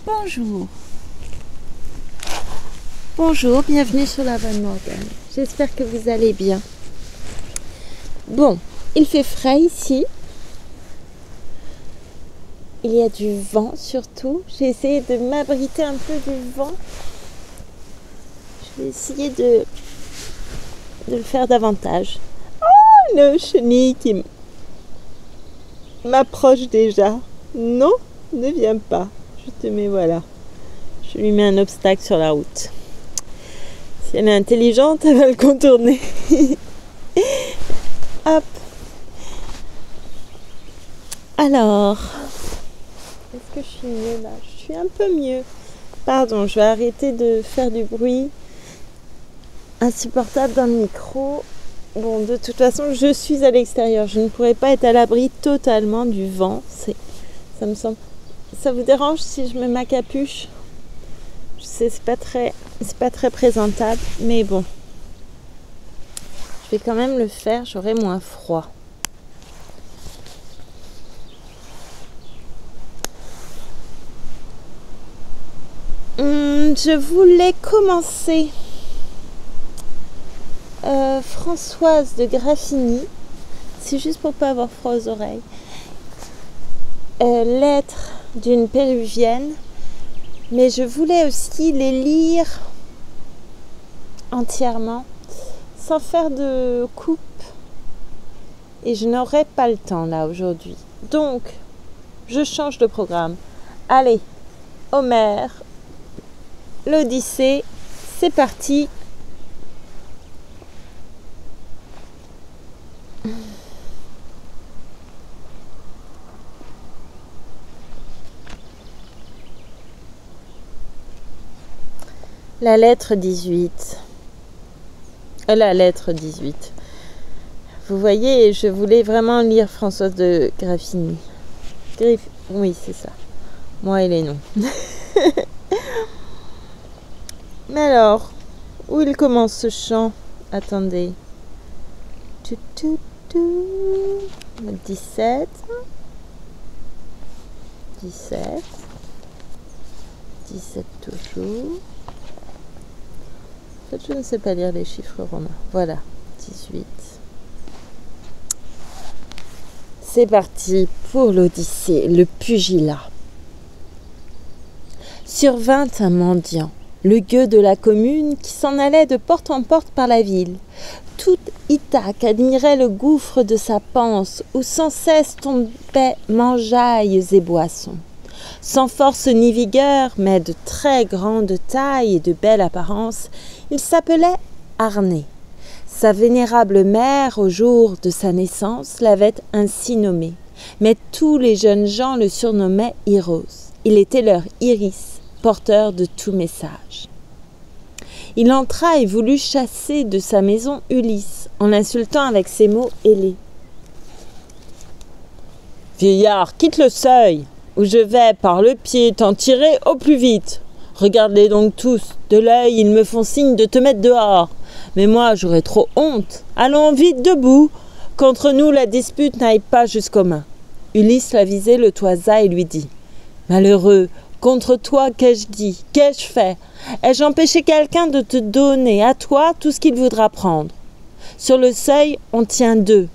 Bonjour. Bonjour, bienvenue sur la Van Morgan. J'espère que vous allez bien. Bon, il fait frais ici. Il y a du vent surtout. J'ai essayé de m'abriter un peu du vent. Je vais essayer de le faire davantage. Oh, une chenille qui m'approche déjà. Non, ne viens pas. Je te mets, voilà. Je lui mets un obstacle sur la route. Si elle est intelligente, elle va le contourner. Hop. Alors, est-ce que je suis mieux là? Je suis un peu mieux. Pardon, je vais arrêter de faire du bruit insupportable dans le micro. Bon, de toute façon, je suis à l'extérieur. Je ne pourrais pas être à l'abri totalement du vent. Ça me semble. Ça vous dérange si je mets ma capuche? Je sais, c'est pas très présentable, mais bon. Je vais quand même le faire, j'aurai moins froid. Je voulais commencer Françoise de Graffigny. C'est juste pour pas avoir froid aux oreilles. Lettres d'une péruvienne. Mais je voulais aussi les lire entièrement, sans faire de coupe. Et je n'aurai pas le temps là aujourd'hui. Donc, je change de programme. Allez, Homère, l'Odyssée, c'est parti. La lettre 18. La lettre 18. Vous voyez, je voulais vraiment lire Françoise de Graffigny. Oui, c'est ça. Moi et les noms. Mais alors, où il commence ce chant? Attendez. 17. 17. 17 toujours. En fait, je ne sais pas lire les chiffres romains. Voilà, 18. C'est parti pour l'Odyssée, le pugilat. Survint un mendiant, le gueux de la commune, qui s'en allait de porte en porte par la ville. Tout Ithaque admirait le gouffre de sa panse, où sans cesse tombaient mangeailles et boissons. Sans force ni vigueur, mais de très grande taille et de belle apparence, il s'appelait Arné. Sa vénérable mère, au jour de sa naissance, l'avait ainsi nommé. Mais tous les jeunes gens le surnommaient Iros. Il était leur Iris, porteur de tout message. Il entra et voulut chasser de sa maison Ulysse, en l'insultant avec ces mots ailés. « Vieillard, quitte le seuil, où je vais par le pied t'en tirer au plus vite. Regarde-les donc tous, de l'œil ils me font signe de te mettre dehors. Mais moi j'aurais trop honte. Allons vite debout, qu'entre nous la dispute n'aille pas jusqu'aux mains. » Ulysse l'avisait, le toisa et lui dit. « Malheureux, contre toi qu'ai-je dit, qu'ai-je fait? Ai-je empêché quelqu'un de te donner à toi tout ce qu'il voudra prendre? Sur le seuil, on tient deux.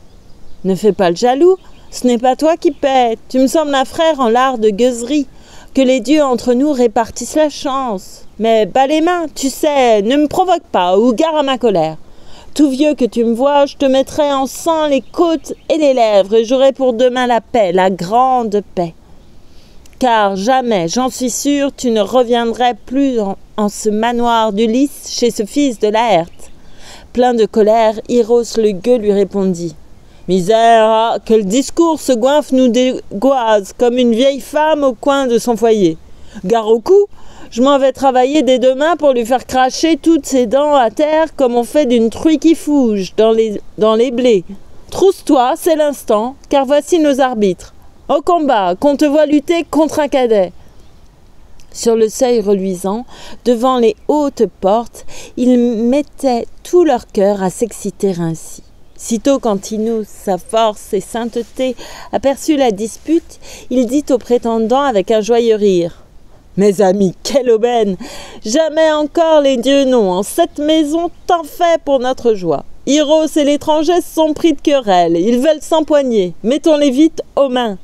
Ne fais pas le jaloux, ce n'est pas toi qui paie, tu me sembles un frère en l'art de gueuserie. Que les dieux entre nous répartissent la chance. Mais bas les mains, tu sais, ne me provoque pas ou gare à ma colère. Tout vieux que tu me vois, je te mettrai en sang les côtes et les lèvres et j'aurai pour demain la paix, la grande paix. Car jamais, j'en suis sûre, tu ne reviendrais plus en ce manoir d'Ulysse chez ce fils de Laërte. » Plein de colère, Iros le gueux lui répondit. « Misère, quel discours ce goinfre nous dégoise comme une vieille femme au coin de son foyer. Gare au cou, je m'en vais travailler dès demain pour lui faire cracher toutes ses dents à terre comme on fait d'une truie qui fouge dans les blés. Trousse-toi, c'est l'instant, car voici nos arbitres. Au combat, qu'on te voit lutter contre un cadet. » Sur le seuil reluisant, devant les hautes portes, ils mettaient tout leur cœur à s'exciter ainsi. Sitôt qu'Antinous, sa force et sainteté, aperçut la dispute, il dit au prétendant avec un joyeux rire. Mes amis, quelle aubaine! Jamais encore les dieux n'ont en cette maison tant fait pour notre joie. Hieros et l'étranger se sont pris de querelle, ils veulent s'empoigner, mettons-les vite aux mains.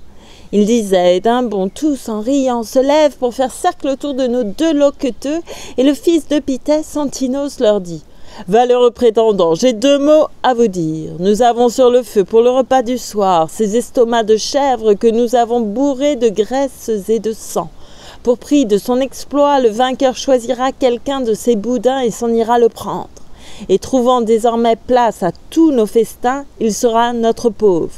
Ils disaient, et d'un bond tous en riant se lèvent pour faire cercle autour de nos deux loqueteux, et le fils de Pitthès, Antinos, leur dit « Valeureux prétendants, j'ai deux mots à vous dire. Nous avons sur le feu pour le repas du soir ces estomacs de chèvre que nous avons bourrés de graisses et de sang. Pour prix de son exploit, le vainqueur choisira quelqu'un de ses boudins et s'en ira le prendre. Et trouvant désormais place à tous nos festins, il sera notre pauvre.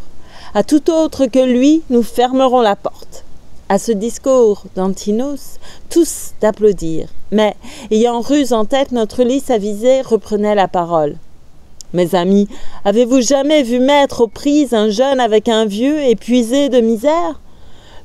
À tout autre que lui, nous fermerons la porte. » À ce discours d'Antinos, tous d'applaudir. Mais, ayant Ruse en tête, notre Ulysse avisé reprenait la parole. « Mes amis, avez-vous jamais vu mettre aux prises un jeune avec un vieux épuisé de misère ?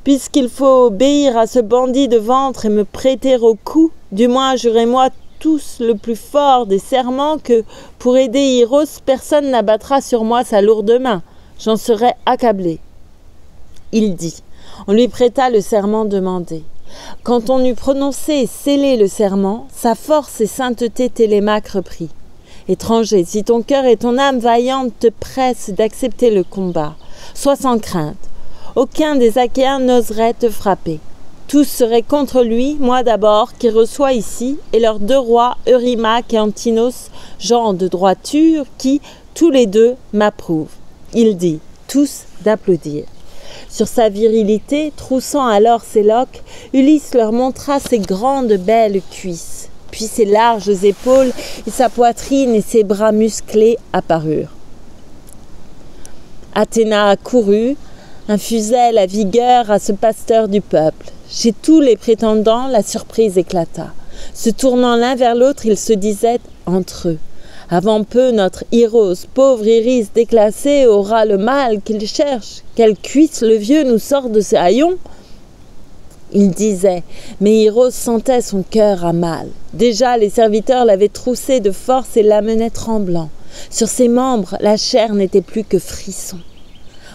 Puisqu'il faut obéir à ce bandit de ventre et me prêter au coup, du moins jurez-moi tous le plus fort des serments que, pour aider Hieros, personne n'abattra sur moi sa lourde main. J'en serai accablé. » Il dit. On lui prêta le serment demandé. Quand on eut prononcé et scellé le serment, sa force et sainteté Télémaque reprit. « Étranger, si ton cœur et ton âme vaillante te pressent d'accepter le combat, sois sans crainte. Aucun des Achéens n'oserait te frapper. Tous seraient contre lui, moi d'abord, qui reçois ici, et leurs deux rois, Eurymaque et Antinos, gens de droiture, qui, tous les deux, m'approuvent. » Il dit, tous d'applaudir. Sur sa virilité, troussant alors ses loques, Ulysse leur montra ses grandes belles cuisses, puis ses larges épaules et sa poitrine et ses bras musclés apparurent. Athéna accourut, infusait la vigueur à ce pasteur du peuple. Chez tous les prétendants, la surprise éclata. Se tournant l'un vers l'autre, ils se disaient entre eux. Avant peu, notre Hieros, pauvre Iris déclassé, aura le mal qu'il cherche. Quelle cuisse le vieux nous sort de ses haillons ?» Il disait, mais Hieros sentait son cœur à mal. Déjà, les serviteurs l'avaient troussé de force et l'amenaient tremblant. Sur ses membres, la chair n'était plus que frisson.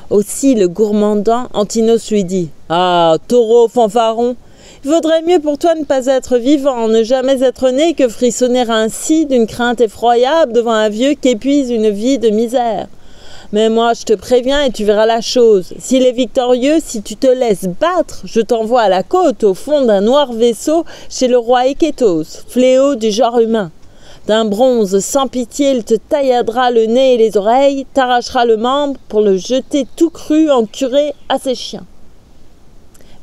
Aussi, le gourmandant, Antinos lui dit « Ah, taureau fanfaron ! Il vaudrait mieux pour toi ne pas être vivant, ne jamais être né que frissonner ainsi d'une crainte effroyable devant un vieux qui épuise une vie de misère. Mais moi, je te préviens et tu verras la chose. S'il est victorieux, si tu te laisses battre, je t'envoie à la côte, au fond d'un noir vaisseau, chez le roi Équétos, fléau du genre humain. D'un bronze sans pitié, il te tailladera le nez et les oreilles, t'arrachera le membre pour le jeter tout cru en curé à ses chiens. »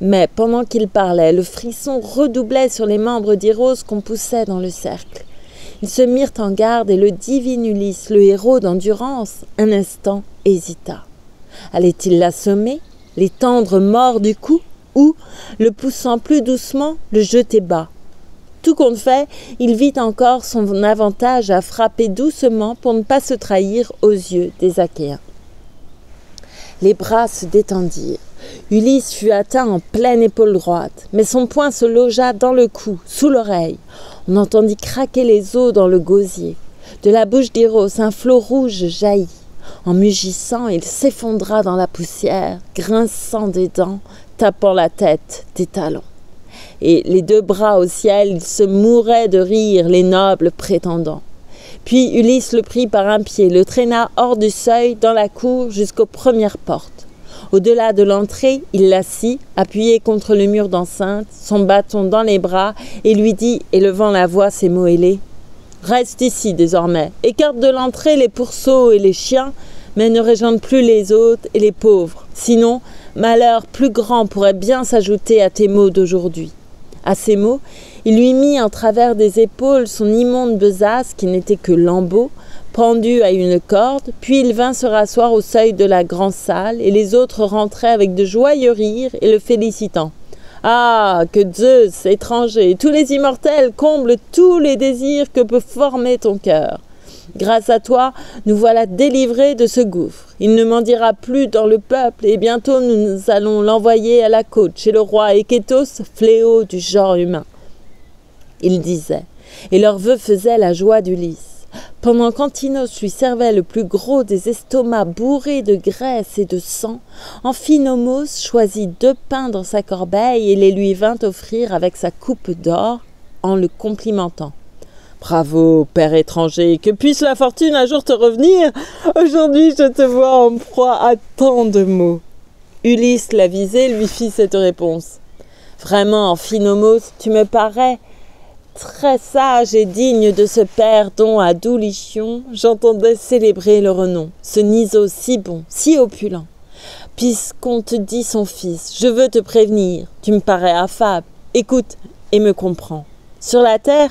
Mais pendant qu'il parlait, le frisson redoublait sur les membres d'Hieros qu'on poussait dans le cercle. Ils se mirent en garde et le divin Ulysse, le héros d'endurance, un instant hésita. Allait-il l'assommer, l'étendre mort du cou, ou, le poussant plus doucement, le jeter bas? Tout compte fait, il vit encore son avantage à frapper doucement pour ne pas se trahir aux yeux des Achéens. Les bras se détendirent. Ulysse fut atteint en pleine épaule droite, mais son poing se logea dans le cou, sous l'oreille. On entendit craquer les os dans le gosier. De la bouche d'Hieros, un flot rouge jaillit. En mugissant, il s'effondra dans la poussière, grinçant des dents, tapant la tête des talons. Et les deux bras au ciel, ils se mouraient de rire, les nobles prétendants. Puis Ulysse le prit par un pied, le traîna hors du seuil, dans la cour, jusqu'aux premières portes. Au-delà de l'entrée, il l'assit, appuyé contre le mur d'enceinte, son bâton dans les bras, et lui dit, élevant la voix ses mots ailés, « Reste ici désormais, écarte de l'entrée les pourceaux et les chiens, mais ne rejoigne plus les hôtes et les pauvres. Sinon, malheur plus grand pourrait bien s'ajouter à tes maux d'aujourd'hui. » À ces mots, il lui mit en travers des épaules son immonde besace qui n'était que lambeau, pendu à une corde, puis il vint se rasseoir au seuil de la grande salle, et les autres rentraient avec de joyeux rires et le félicitant. « Ah, que Zeus, étranger, tous les immortels comblent tous les désirs que peut former ton cœur. Grâce à toi, nous voilà délivrés de ce gouffre. Il ne mendira plus dans le peuple, et bientôt nous allons l'envoyer à la côte, chez le roi Équétos, fléau du genre humain. » Il disait, et leurs vœux faisaient la joie d'Ulysse. Pendant qu'Antinos lui servait le plus gros des estomacs bourrés de graisse et de sang, Amphinomos choisit 2 pains dans sa corbeille et les lui vint offrir avec sa coupe d'or en le complimentant. « Bravo, père étranger, que puisse la fortune un jour te revenir. Aujourd'hui, je te vois en proie à tant de maux. » Ulysse, l'avisé, lui fit cette réponse. « Vraiment, Amphinomos, tu me parais très sage et digne de ce père dont, à Doulichion, j'entendais célébrer le renom, ce Niso si bon, si opulent. Puisqu'on te dit son fils, je veux te prévenir, tu me parais affable, écoute et me comprends. Sur la terre,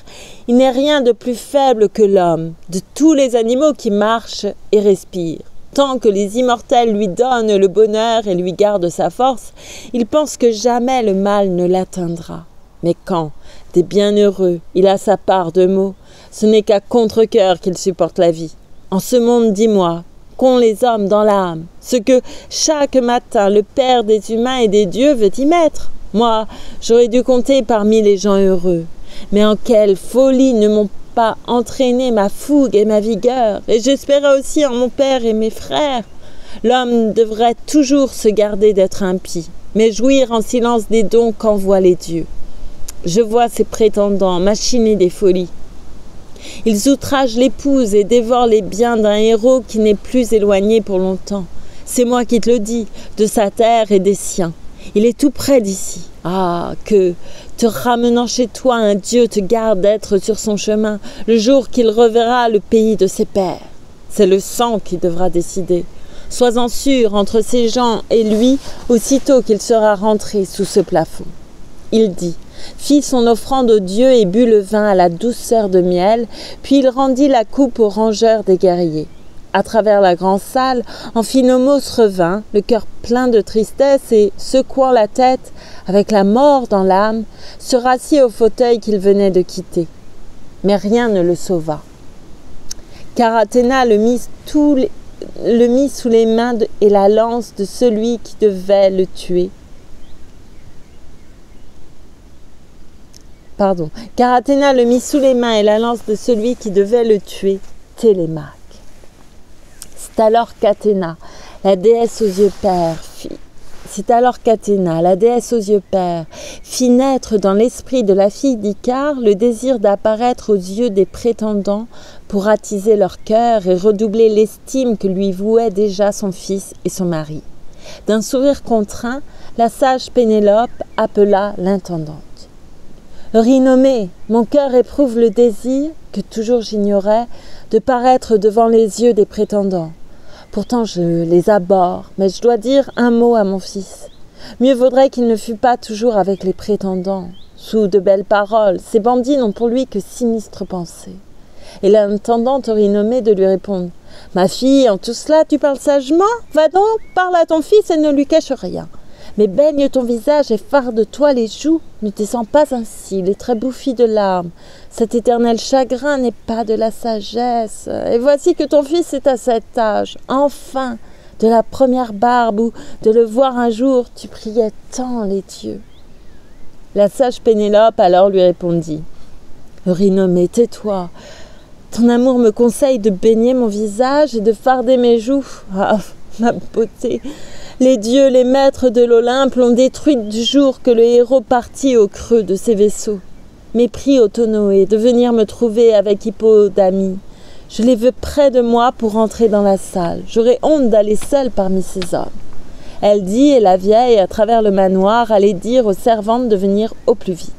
il n'est rien de plus faible que l'homme, de tous les animaux qui marchent et respirent. Tant que les immortels lui donnent le bonheur et lui gardent sa force, il pense que jamais le mal ne l'atteindra. Mais quand, des bienheureux, il a sa part de maux, ce n'est qu'à contre-cœur qu'il supporte la vie. En ce monde, dis-moi, qu'ont les hommes dans l'âme, ce que chaque matin le Père des humains et des dieux veut y mettre. Moi, j'aurais dû compter parmi les gens heureux. Mais en quelle folie ne m'ont pas entraîné ma fougue et ma vigueur, et j'espérais aussi en mon père et mes frères. L'homme devrait toujours se garder d'être impie, mais jouir en silence des dons qu'envoient les dieux. Je vois ces prétendants machiner des folies. Ils outragent l'épouse et dévorent les biens d'un héros qui n'est plus éloigné pour longtemps. C'est moi qui te le dis, de sa terre et des siens. Il est tout près d'ici. Ah, que, te ramenant chez toi, un Dieu te garde d'être sur son chemin, le jour qu'il reverra le pays de ses pères. C'est le sang qui devra décider. Sois-en sûr, entre ces gens et lui, aussitôt qu'il sera rentré sous ce plafond. Il dit, fit son offrande au Dieu et but le vin à la douceur de miel, puis il rendit la coupe aux rangeurs des guerriers. À travers la grande salle, Amphinomos revint, le cœur plein de tristesse et, secouant la tête, avec la mort dans l'âme, se rassit au fauteuil qu'il venait de quitter. Mais rien ne le sauva. Car Athéna le mit sous les mains et la lance de celui qui devait le tuer. Car Athéna le mit sous les mains et la lance de celui qui devait le tuer, Télémaque. C'est alors qu'Athéna, la déesse aux yeux pères, fit naître dans l'esprit de la fille d'Icare le désir d'apparaître aux yeux des prétendants pour attiser leur cœur et redoubler l'estime que lui vouaient déjà son fils et son mari. D'un sourire contraint, la sage Pénélope appela l'intendante. « Eurynomée, mon cœur éprouve le désir, que toujours j'ignorais, de paraître devant les yeux des prétendants. Pourtant je les abhorre, mais je dois dire un mot à mon fils. Mieux vaudrait qu'il ne fût pas toujours avec les prétendants. Sous de belles paroles, ces bandits n'ont pour lui que sinistres pensées. » Et l'intendante Eurynomée de lui répondre « Ma fille, en tout cela, tu parles sagement? Va donc, parle à ton fils et ne lui cache rien. Mais baigne ton visage et farde-toi les joues. Ne descends pas ainsi, les traits bouffis de larmes. Cet éternel chagrin n'est pas de la sagesse. Et voici que ton fils est à cet âge, enfin, de la première barbe où, de le voir un jour, tu priais tant les dieux. » La sage Pénélope alors lui répondit « Eurynomée, tais-toi. Ton amour me conseille de baigner mon visage et de farder mes joues. Ah, ma beauté! Les dieux, les maîtres de l'Olympe, l'ont détruite du jour que le héros partit au creux de ses vaisseaux. Mépris Autonoé de venir me trouver avec Hippodamie. Je les veux près de moi pour entrer dans la salle. J'aurais honte d'aller seule parmi ces hommes. » Elle dit, et la vieille, à travers le manoir, allait dire aux servantes de venir au plus vite.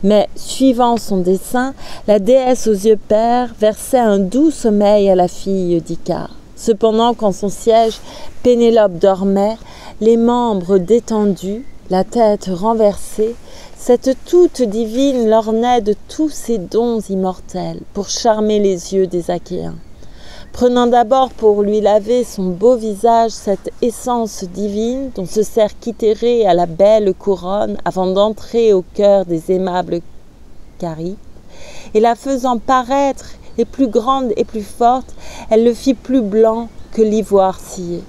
Mais, suivant son dessein, la déesse aux yeux pères versait un doux sommeil à la fille d'Icare. Cependant, quand son siège, Pénélope dormait, les membres détendus, la tête renversée, cette toute divine l'ornait de tous ses dons immortels pour charmer les yeux des Achéens. Prenant d'abord pour lui laver son beau visage cette essence divine dont se sert Quitérée à la belle couronne avant d'entrer au cœur des aimables Charybdes, et la faisant paraître et plus grande et plus forte, elle le fit plus blanc que l'ivoire scié.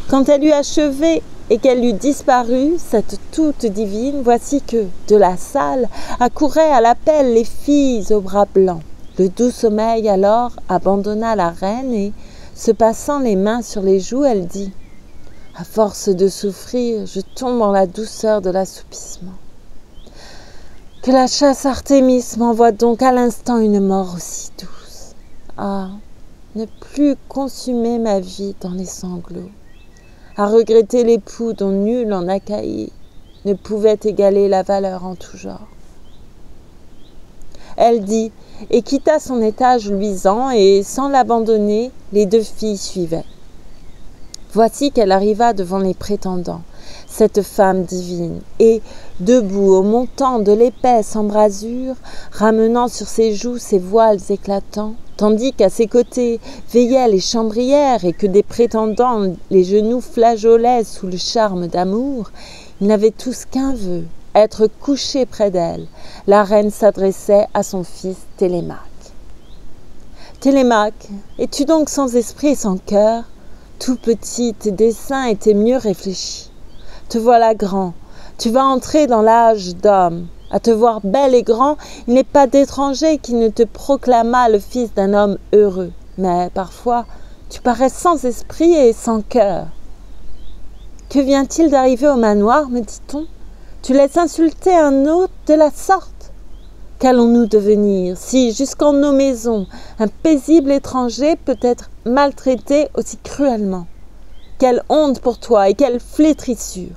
Quand elle eut achevé et qu'elle eut disparu, cette toute divine, voici que, de la salle, accouraient à l'appel les filles aux bras blancs. Le doux sommeil alors abandonna la reine et, se passant les mains sur les joues, elle dit « À force de souffrir, je tombe en la douceur de l'assoupissement. Que la chasse Artémis m'envoie donc à l'instant une mort aussi douce. Ah, ne plus consumer ma vie dans les sanglots, à regretter l'époux dont nul en Achaïe ne pouvait égaler la valeur en tout genre. » Elle dit, et quitta son étage luisant, et sans l'abandonner, les deux filles suivaient. Voici qu'elle arriva devant les prétendants, cette femme divine, et, debout au montant de l'épaisse embrasure, ramenant sur ses joues ses voiles éclatants, tandis qu'à ses côtés veillaient les chambrières et que des prétendants les genoux flageolaient sous le charme d'amour, ils n'avaient tous qu'un vœu, être couchés près d'elle. La reine s'adressait à son fils Télémaque. « Télémaque, es-tu donc sans esprit et sans cœur? Tout petit, tes desseins étaient mieux réfléchis. Te voilà grand, tu vas entrer dans l'âge d'homme. À te voir bel et grand, il n'est pas d'étranger qui ne te proclamât le fils d'un homme heureux. Mais parfois, tu parais sans esprit et sans cœur. Que vient-il d'arriver au manoir, me dit-on? Tu laisses insulter un hôte de la sorte? Qu'allons-nous devenir si, jusqu'en nos maisons, un paisible étranger peut être maltraité aussi cruellement? Quelle honte pour toi et quelle flétrissure! »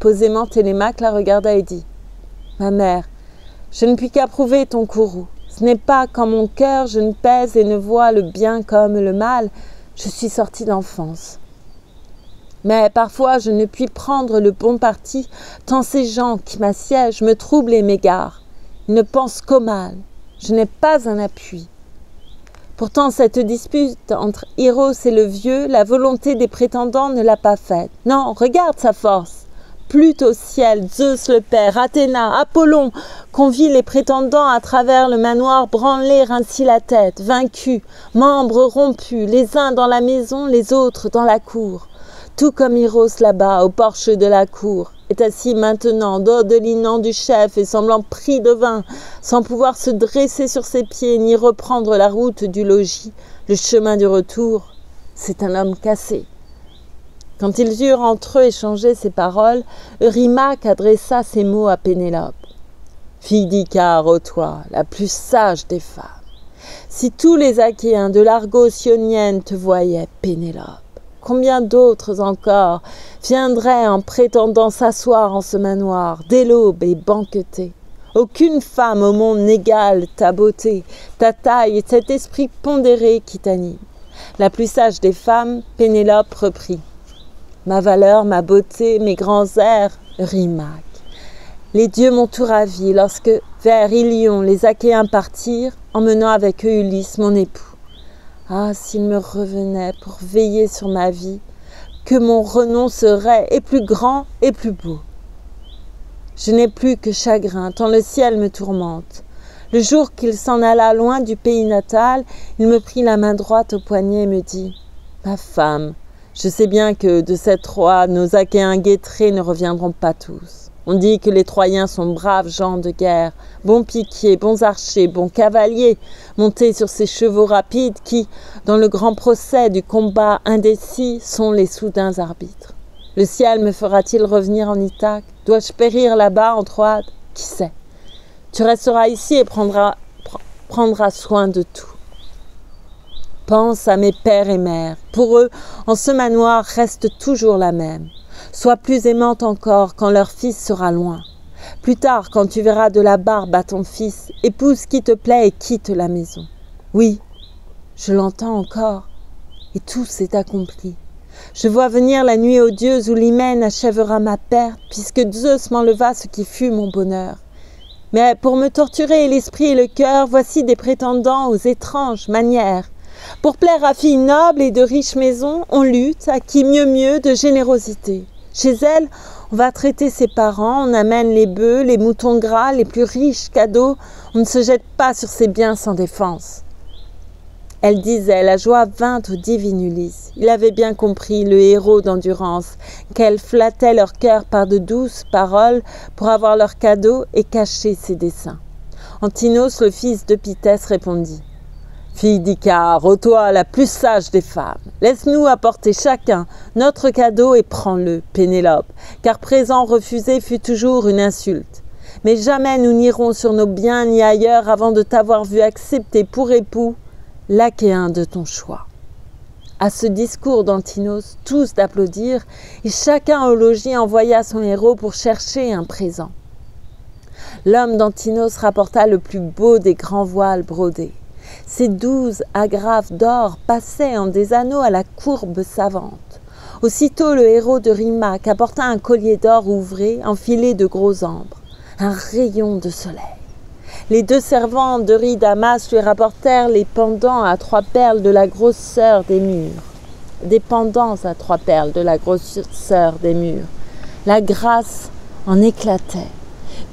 Posément, Télémaque la regarda et dit « Ma mère, je ne puis qu'approuver ton courroux. Ce n'est pas qu'en mon cœur je ne pèse et ne vois le bien comme le mal. Je suis sortie d'enfance. Mais parfois je ne puis prendre le bon parti, tant ces gens qui m'assiègent me troublent et m'égarent. Ils ne pensent qu'au mal. Je n'ai pas un appui. Pourtant cette dispute entre Eros et le vieux, la volonté des prétendants ne l'a pas faite. Non, regarde sa force. Pluto au ciel, Zeus le père, Athéna, Apollon convient les prétendants à travers le manoir branler ainsi la tête, vaincus, membres rompus, les uns dans la maison, les autres dans la cour. Tout comme Eros là-bas, au porche de la cour, est assis maintenant, dodelinant du chef et semblant pris de vin, sans pouvoir se dresser sur ses pieds ni reprendre la route du logis, le chemin du retour. C'est un homme cassé. Quand ils eurent entre eux échangé ces paroles, Eurymaque adressa ces mots à Pénélope. « Fille d'Icare, ô toi, la plus sage des femmes, si tous les Achéens de l'Argos ionienne te voyaient, Pénélope, combien d'autres encore viendraient en prétendant s'asseoir en ce manoir, dès l'aube et banqueter? Aucune femme au monde n'égale ta beauté, ta taille et cet esprit pondéré qui t'anime. » La plus sage des femmes, Pénélope reprit. « Ma valeur, ma beauté, mes grands airs, Eurymaque. Les dieux m'ont tout ravi lorsque, vers Ilion, les Achéens partirent, emmenant avec eux Ulysse, mon époux. Ah, s'il me revenait pour veiller sur ma vie, que mon renom serait et plus grand et plus beau. Je n'ai plus que chagrin, tant le ciel me tourmente. Le jour qu'il s'en alla loin du pays natal, il me prit la main droite au poignet et me dit « Ma femme, je sais bien que de cette Troie, nos Achéens guettrés ne reviendront pas tous. On dit que les Troyens sont braves gens de guerre, bons piquiers, bons archers, bons cavaliers, montés sur ces chevaux rapides qui, dans le grand procès du combat indécis, sont les soudains arbitres. Le ciel me fera-t-il revenir en Ithaque? Dois-je périr là-bas en Troade? Qui sait? Tu resteras ici et prendras soin de tout. Pense à mes pères et mères. Pour eux, en ce manoir reste toujours la même. Sois plus aimante encore quand leur fils sera loin. Plus tard, quand tu verras de la barbe à ton fils, épouse qui te plaît et quitte la maison. Oui, je l'entends encore, et tout s'est accompli. Je vois venir la nuit odieuse où l'hymen achèvera ma perte, puisque Zeus m'enleva ce qui fut mon bonheur. Mais pour me torturer l'esprit et le cœur, voici des prétendants aux étranges manières. Pour plaire à filles nobles et de riches maisons, on lutte, à qui mieux de générosité. Chez elle, on va traiter ses parents, on amène les bœufs, les moutons gras, les plus riches cadeaux, on ne se jette pas sur ses biens sans défense. » Elle disait, la joie vint au divin Ulysse. Il avait bien compris, le héros d'endurance, qu'elle flattait leur cœur par de douces paroles pour avoir leurs cadeaux et cacher ses desseins. Antinos, le fils d'Eupythès, répondit: « Fille d'Icare, ô toi la plus sage des femmes, laisse-nous apporter chacun notre cadeau et prends-le, Pénélope, car présent refusé fut toujours une insulte. Mais jamais nous n'irons sur nos biens ni ailleurs avant de t'avoir vu accepter pour époux l'Achéen de ton choix. » À ce discours d'Antinos, tous d'applaudir, et chacun au logis envoya son héros pour chercher un présent. L'homme d'Antinos rapporta le plus beau des grands voiles brodés. Ces 12 agrafes d'or passaient en des anneaux à la courbe savante. Aussitôt le héros d'Eurymaque apporta un collier d'or ouvré, enfilé de gros ambres, un rayon de soleil. Les 2 servantes d'Eurydamas lui rapportèrent les pendants à 3 perles de la grosseur des murs. Des pendants à 3 perles de la grosseur des murs. La grâce en éclatait.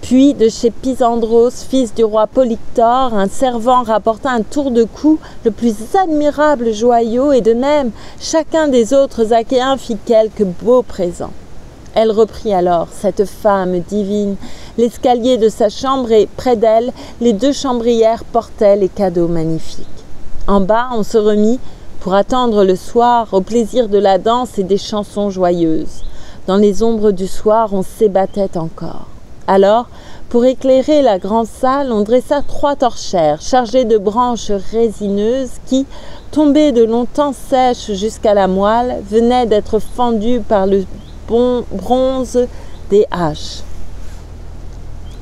Puis de chez Pisandros, fils du roi Polyctor, un servant rapporta un tour de cou, le plus admirable joyau, et de même chacun des autres Achéens fit quelques beaux présents. Elle reprit alors, cette femme divine, l'escalier de sa chambre et, près d'elle, les 2 chambrières portaient les cadeaux magnifiques. En bas, on se remit, pour attendre le soir, au plaisir de la danse et des chansons joyeuses. Dans les ombres du soir, on s'ébattait encore. Alors, pour éclairer la grande salle, on dressa 3 torchères chargées de branches résineuses qui, tombées de longtemps sèches jusqu'à la moelle, venaient d'être fendues par le bronze des haches.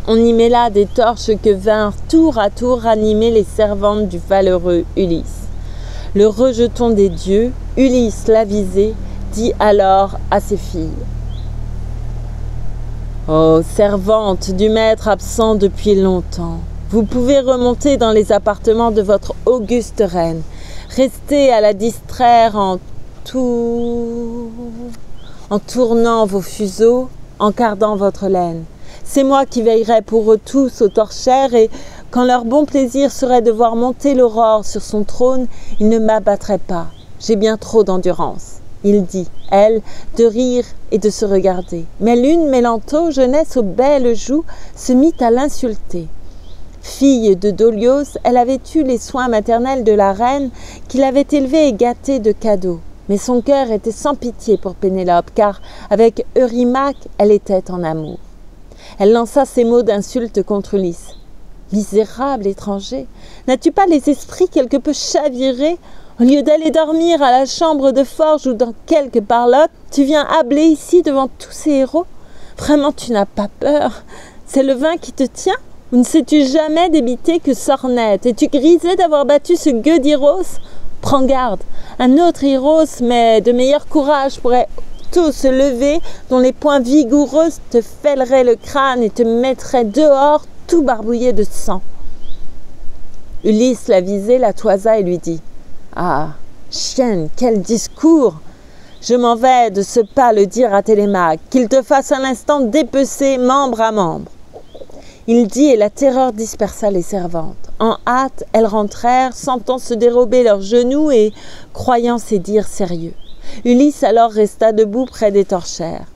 On y mêla des torches que vinrent tour à tour ranimer les servantes du valeureux Ulysse. Le rejeton des dieux, Ulysse l'avisé, dit alors à ses filles: « Ô servantes du maître absent depuis longtemps, vous pouvez remonter dans les appartements de votre auguste reine. Restez à la distraire en tournant vos fuseaux, en cardant votre laine. C'est moi qui veillerai pour eux tous aux torchères, et quand leur bon plaisir serait de voir monter l'aurore sur son trône, ils ne m'abattraient pas. J'ai bien trop d'endurance. » Il dit, elle, de rire et de se regarder. Mais l'une, Mélanto, jeunesse aux belles joues, se mit à l'insulter. Fille de Dolios, elle avait eu les soins maternels de la reine, qui l'avait élevée et gâtée de cadeaux. Mais son cœur était sans pitié pour Pénélope, car avec Eurymaque, elle était en amour. Elle lança ces mots d'insulte contre Ulysse. « Misérable étranger, n'as-tu pas les esprits quelque peu chavirés ? Au lieu d'aller dormir à la chambre de forge ou dans quelque parlotte, tu viens habler ici devant tous ces héros? Vraiment, tu n'as pas peur? C'est le vin qui te tient? Ou ne sais-tu jamais débiter que sornette? Es-tu grisé d'avoir battu ce gueux d'Iros? Prends garde, un autre Iros, mais de meilleur courage, pourrait tôt se lever, dont les poings vigoureux te fêleraient le crâne et te mettraient dehors tout barbouillé de sang. » Ulysse l'avisé, la toisa et lui dit: « Ah, chienne, quel discours! Je m'en vais de ce pas le dire à Télémaque, qu'il te fasse à l'instant dépecer membre à membre. » Il dit, et la terreur dispersa les servantes. En hâte, elles rentrèrent, sentant se dérober leurs genoux et croyant ces dires sérieux. Ulysse alors resta debout près des torchères.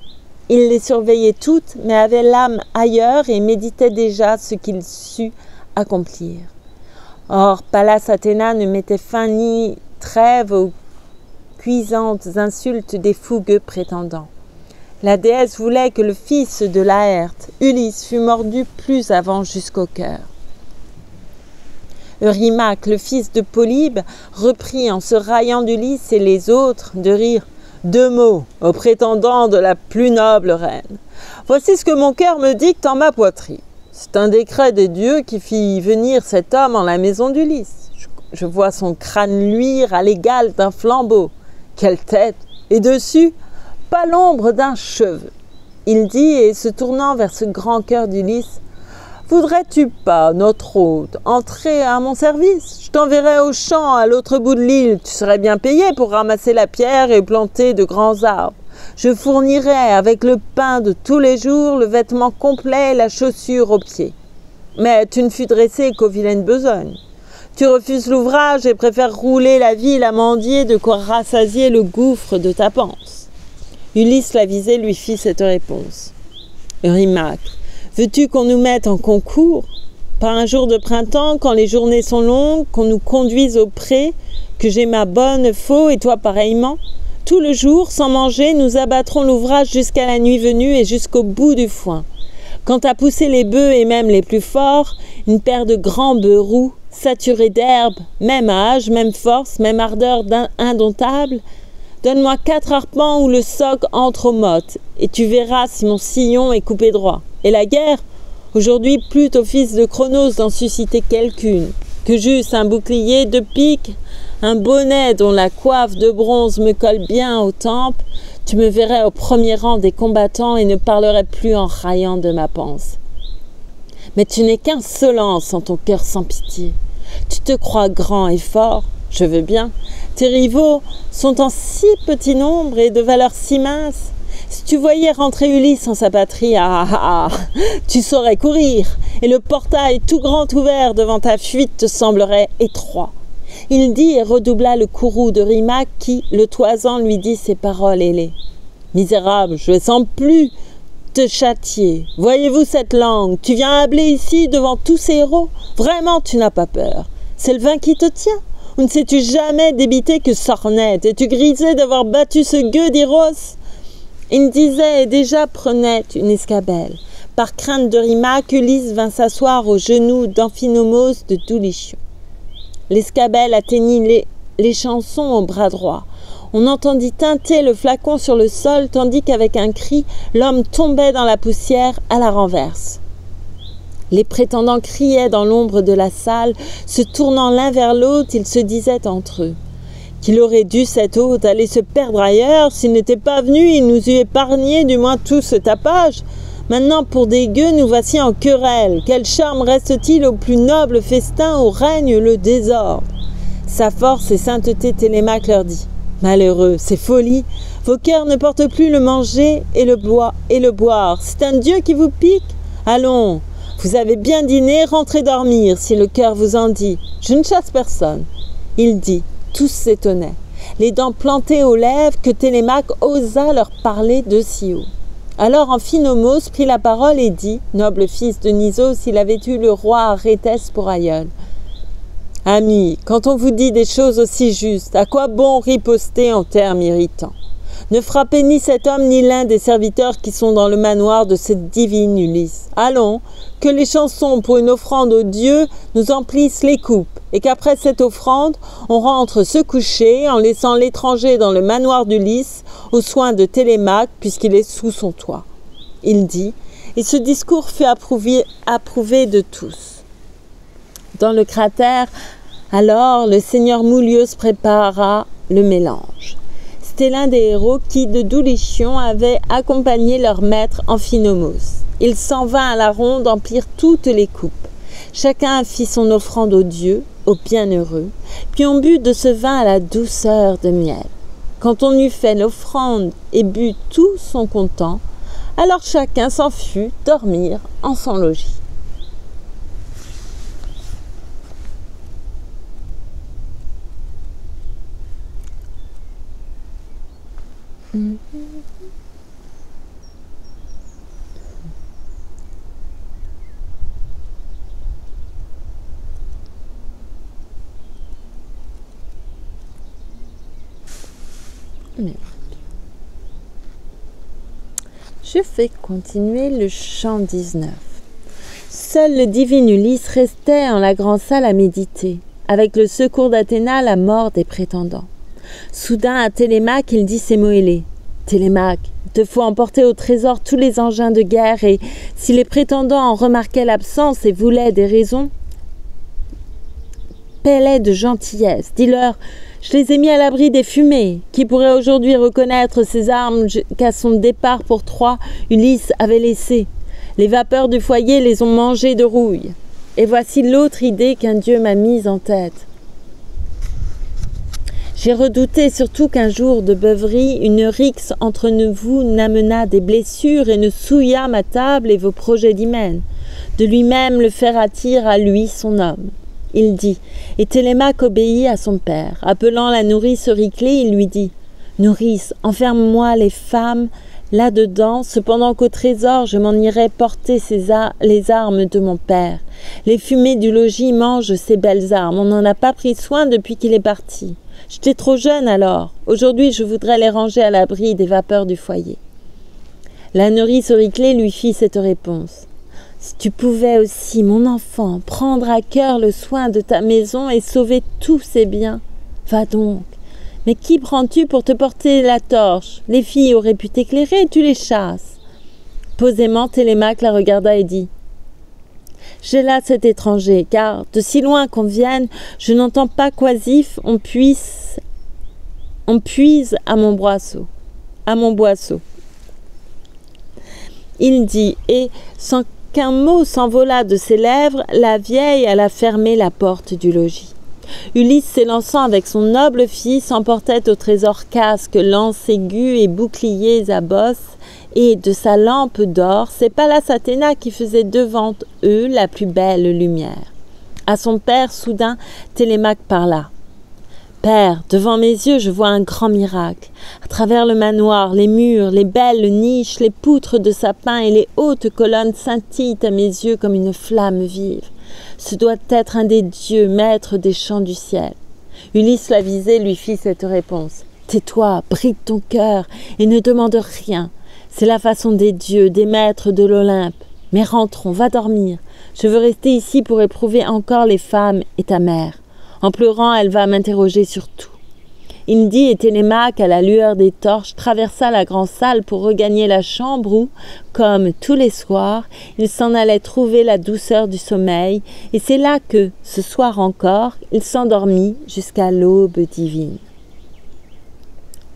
Il les surveillait toutes, mais avait l'âme ailleurs et méditait déjà ce qu'il sut accomplir. Or, Pallas Athéna ne mettait fin ni trêve aux cuisantes insultes des fougueux prétendants. La déesse voulait que le fils de Laërte, Ulysse, fût mordu plus avant jusqu'au cœur. Eurymaque, le fils de Polybe, reprit en se raillant d'Ulysse et les autres de rire: « 2 mots aux prétendants de la plus noble reine. Voici ce que mon cœur me dicte en ma poitrine. C'est un décret des dieux qui fit venir cet homme en la maison d'Ulysse. Je vois son crâne luire à l'égal d'un flambeau. Quelle tête! Et dessus, pas l'ombre d'un cheveu. » Il dit, et se tournant vers ce grand cœur d'Ulysse: « Voudrais-tu pas, notre hôte, entrer à mon service? Je t'enverrai au champ à l'autre bout de l'île. Tu serais bien payé pour ramasser la pierre et planter de grands arbres. Je fournirai avec le pain de tous les jours le vêtement complet et la chaussure aux pieds. Mais tu ne fus dressé qu'aux vilaines besognes. Tu refuses l'ouvrage et préfères rouler la ville à mendier de quoi rassasier le gouffre de ta panse. » Ulysse l'avisé lui fit cette réponse. « Eurymaque, veux-tu qu'on nous mette en concours? Par un jour de printemps, quand les journées sont longues, qu'on nous conduise au pré, que j'ai ma bonne faux et toi pareillement. Tout le jour, sans manger, nous abattrons l'ouvrage jusqu'à la nuit venue et jusqu'au bout du foin. Quand à pousser les bœufs et même les plus forts, une paire de grands bœufs roux, saturés d'herbe, même âge, même force, même ardeur indomptable, donne-moi 4 arpents où le soc entre aux mottes, et tu verras si mon sillon est coupé droit. Et la guerre, aujourd'hui plus au fils de Chronos d'en susciter quelqu'une, que j'eusse un bouclier de pique, un bonnet dont la coiffe de bronze me colle bien aux tempes, tu me verrais au premier rang des combattants et ne parlerais plus en raillant de ma panse. Mais tu n'es qu'insolence en ton cœur sans pitié. Tu te crois grand et fort, je veux bien. Tes rivaux sont en si petit nombre et de valeur si mince. Si tu voyais rentrer Ulysse en sa patrie, tu saurais courir, et le portail tout grand ouvert devant ta fuite te semblerait étroit. Il dit et redoubla le courroux de Rimac qui, le toisant, lui dit ces paroles ailées. Misérable, je ne sens plus te châtier. Voyez-vous cette langue? Tu viens habler ici devant tous ces héros? Vraiment, tu n'as pas peur. C'est le vin qui te tient? Ou ne sais-tu jamais débiter que sornette? Es-tu grisé d'avoir battu ce gueux d'Iros? Il disait et déjà prenait une escabelle. Par crainte de Rimac, Ulysse vint s'asseoir aux genoux d'Amphinomos de Doulichion. L'escabelle atteignit les chansons au bras droit. On entendit tinter le flacon sur le sol, tandis qu'avec un cri, l'homme tombait dans la poussière à la renverse. Les prétendants criaient dans l'ombre de la salle, se tournant l'un vers l'autre, ils se disaient entre eux qu'il aurait dû, cet hôte, aller se perdre ailleurs. S'il n'était pas venu, il nous eût épargné du moins tout ce tapage. Maintenant, pour des gueux, nous voici en querelle. Quel charme reste-t-il au plus noble festin où règne le désordre? Sa force et sainteté, Télémaque leur dit. Malheureux, c'est folie. Vos cœurs ne portent plus le manger et le boire. C'est un dieu qui vous pique? Allons, vous avez bien dîné, rentrez dormir, si le cœur vous en dit. Je ne chasse personne. Il dit. Tous s'étonnaient, les dents plantées aux lèvres, que Télémaque osa leur parler de si haut. Alors Amphinomos prit la parole et dit, noble fils de Nisos, s'il avait eu le roi Aréthès pour aïeul. Amis, quand on vous dit des choses aussi justes, à quoi bon riposter en termes irritants? Ne frappez ni cet homme ni l'un des serviteurs qui sont dans le manoir de cette divine Ulysse. Allons, que les chansons pour une offrande aux dieux nous emplissent les coupes, et qu'après cette offrande, on rentre se coucher en laissant l'étranger dans le manoir d'Ulysse aux soins de Télémaque, puisqu'il est sous son toit. Il dit, et ce discours fut approuvé de tous. Dans le cratère, alors, le seigneur Moulios prépara le mélange. C'était l'un des héros qui, de Doulichion, avait accompagné leur maître Amphinomos. Il s'en vint à la ronde emplir toutes les coupes. Chacun fit son offrande aux dieux, aux bienheureux, puis on but de ce vin à la douceur de miel. Quand on eut fait l'offrande et bu tout son content, alors chacun s'en fut dormir en son logis. Je vais continuer le chant 19. Seul le divin Ulysse restait en la grande salle à méditer, avec le secours d'Athéna, la mort des prétendants. Soudain, à Télémaque, il dit ces mots ailés. Télémaque, il te faut emporter au trésor tous les engins de guerre, et si les prétendants en remarquaient l'absence et voulaient des raisons, paie-les de gentillesse. Dis-leur, je les ai mis à l'abri des fumées. Qui pourrait aujourd'hui reconnaître ces armes qu'à son départ pour Troie, Ulysse avait laissées? Les vapeurs du foyer les ont mangées de rouille. Et voici l'autre idée qu'un dieu m'a mise en tête. J'ai redouté surtout qu'un jour de beuverie, une rixe entre vous n'amena des blessures et ne souilla ma table et vos projets d'hymen. De lui-même le fera-t-il à lui son homme? Il dit, et Télémaque obéit à son père. Appelant la nourrice Euryclée, il lui dit, « Nourrice, enferme-moi les femmes Là-dedans, cependant qu'au trésor, je m'en irai porter les armes de mon père. Les fumées du logis mangent ces belles armes. On n'en a pas pris soin depuis qu'il est parti. J'étais trop jeune alors. Aujourd'hui, je voudrais les ranger à l'abri des vapeurs du foyer. La nourrice auriclée lui fit cette réponse. Si tu pouvais aussi, mon enfant, prendre à cœur le soin de ta maison et sauver tous ses biens. Va donc. Mais qui prends-tu pour te porter la torche? Les filles auraient pu t'éclairer, tu les chasses. Posément, Télémaque la regarda et dit « J'ai là cet étranger, car de si loin qu'on vienne, je n'entends pas qu'oisif on puise à mon boisseau. Il dit, et sans qu'un mot s'envolât de ses lèvres, la vieille alla fermer la porte du logis. Ulysse, s'élançant avec son noble fils, emportait au trésor casque, lance aiguë et boucliers à bosse, et de sa lampe d'or, c'est Pallas Athéna qui faisait devant eux la plus belle lumière. À son père, soudain, Télémaque parla. « Père, devant mes yeux, je vois un grand miracle. À travers le manoir, les murs, les belles niches, les poutres de sapin et les hautes colonnes scintillent à mes yeux comme une flamme vive. Ce doit être un des dieux, maître des chants du ciel. » Ulysse l'avisé lui fit cette réponse. « Tais-toi, bride ton cœur et ne demande rien. C'est la façon des dieux, des maîtres de l'Olympe. Mais rentrons, va dormir. Je veux rester ici pour éprouver encore les femmes et ta mère. En pleurant, elle va m'interroger sur tout. » Indie et Télémaque, à la lueur des torches, traversa la grande salle pour regagner la chambre où, comme tous les soirs, il s'en allait trouver la douceur du sommeil, et c'est là que, ce soir encore, il s'endormit jusqu'à l'aube divine.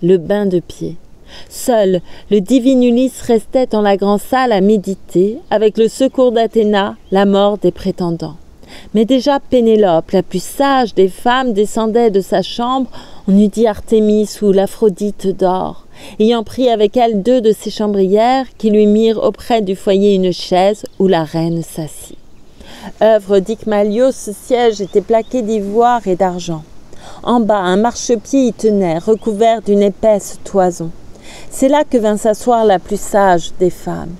Le bain de pied. Seul, le divin Ulysse restait dans la grande salle à méditer, avec le secours d'Athéna, la mort des prétendants. Mais déjà Pénélope, la plus sage des femmes, descendait de sa chambre, on eût dit Artémis ou l'Aphrodite d'or, ayant pris avec elle 2 de ses chambrières qui lui mirent auprès du foyer une chaise où la reine s'assit. Œuvre d'Icmalios, ce siège était plaqué d'ivoire et d'argent. En bas, un marchepied y tenait, recouvert d'une épaisse toison. C'est là que vint s'asseoir la plus sage des femmes.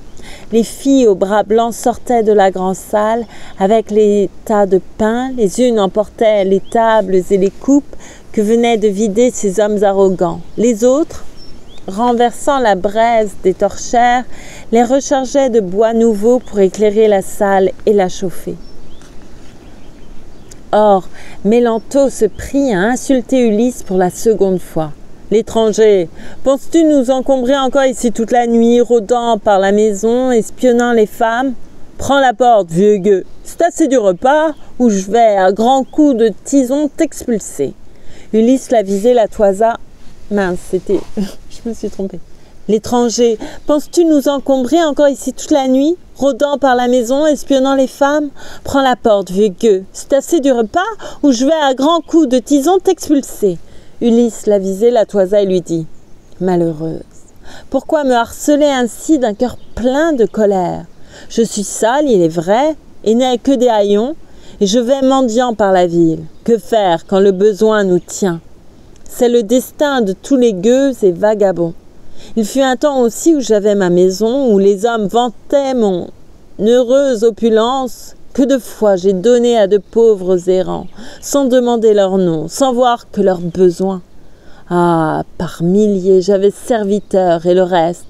Les filles aux bras blancs sortaient de la grande salle avec les tas de pain. Les unes emportaient les tables et les coupes que venaient de vider ces hommes arrogants. Les autres, renversant la braise des torchères, les rechargeaient de bois nouveau pour éclairer la salle et la chauffer. Or, Mélanto se prit à insulter Ulysse pour la seconde fois. « L'étranger, penses-tu nous encombrer encore ici toute la nuit, rôdant par la maison, espionnant les femmes? Prends la porte, vieux gueux, c'est assez du repas, ou je vais, à grands coups de tison, t'expulser. » Ulysse l'avisait, la toisa. Mince, c'était... je me suis trompée. « L'étranger, penses-tu nous encombrer encore ici toute la nuit, rôdant par la maison, espionnant les femmes? Prends la porte, vieux gueux, c'est assez du repas, ou je vais, à grands coups de tison, t'expulser. » Ulysse l'avisait, la toisa et lui dit « Malheureuse, pourquoi me harceler ainsi d'un cœur plein de colère? Je suis sale, il est vrai, et n'ai que des haillons, et je vais mendiant par la ville. Que faire quand le besoin nous tient? C'est le destin de tous les gueux et vagabonds. Il fut un temps aussi où j'avais ma maison, où les hommes vantaient mon heureuse opulence. Que de fois j'ai donné à de pauvres errants, sans demander leur nom, sans voir que leurs besoins. Ah, par milliers, j'avais serviteurs et le reste.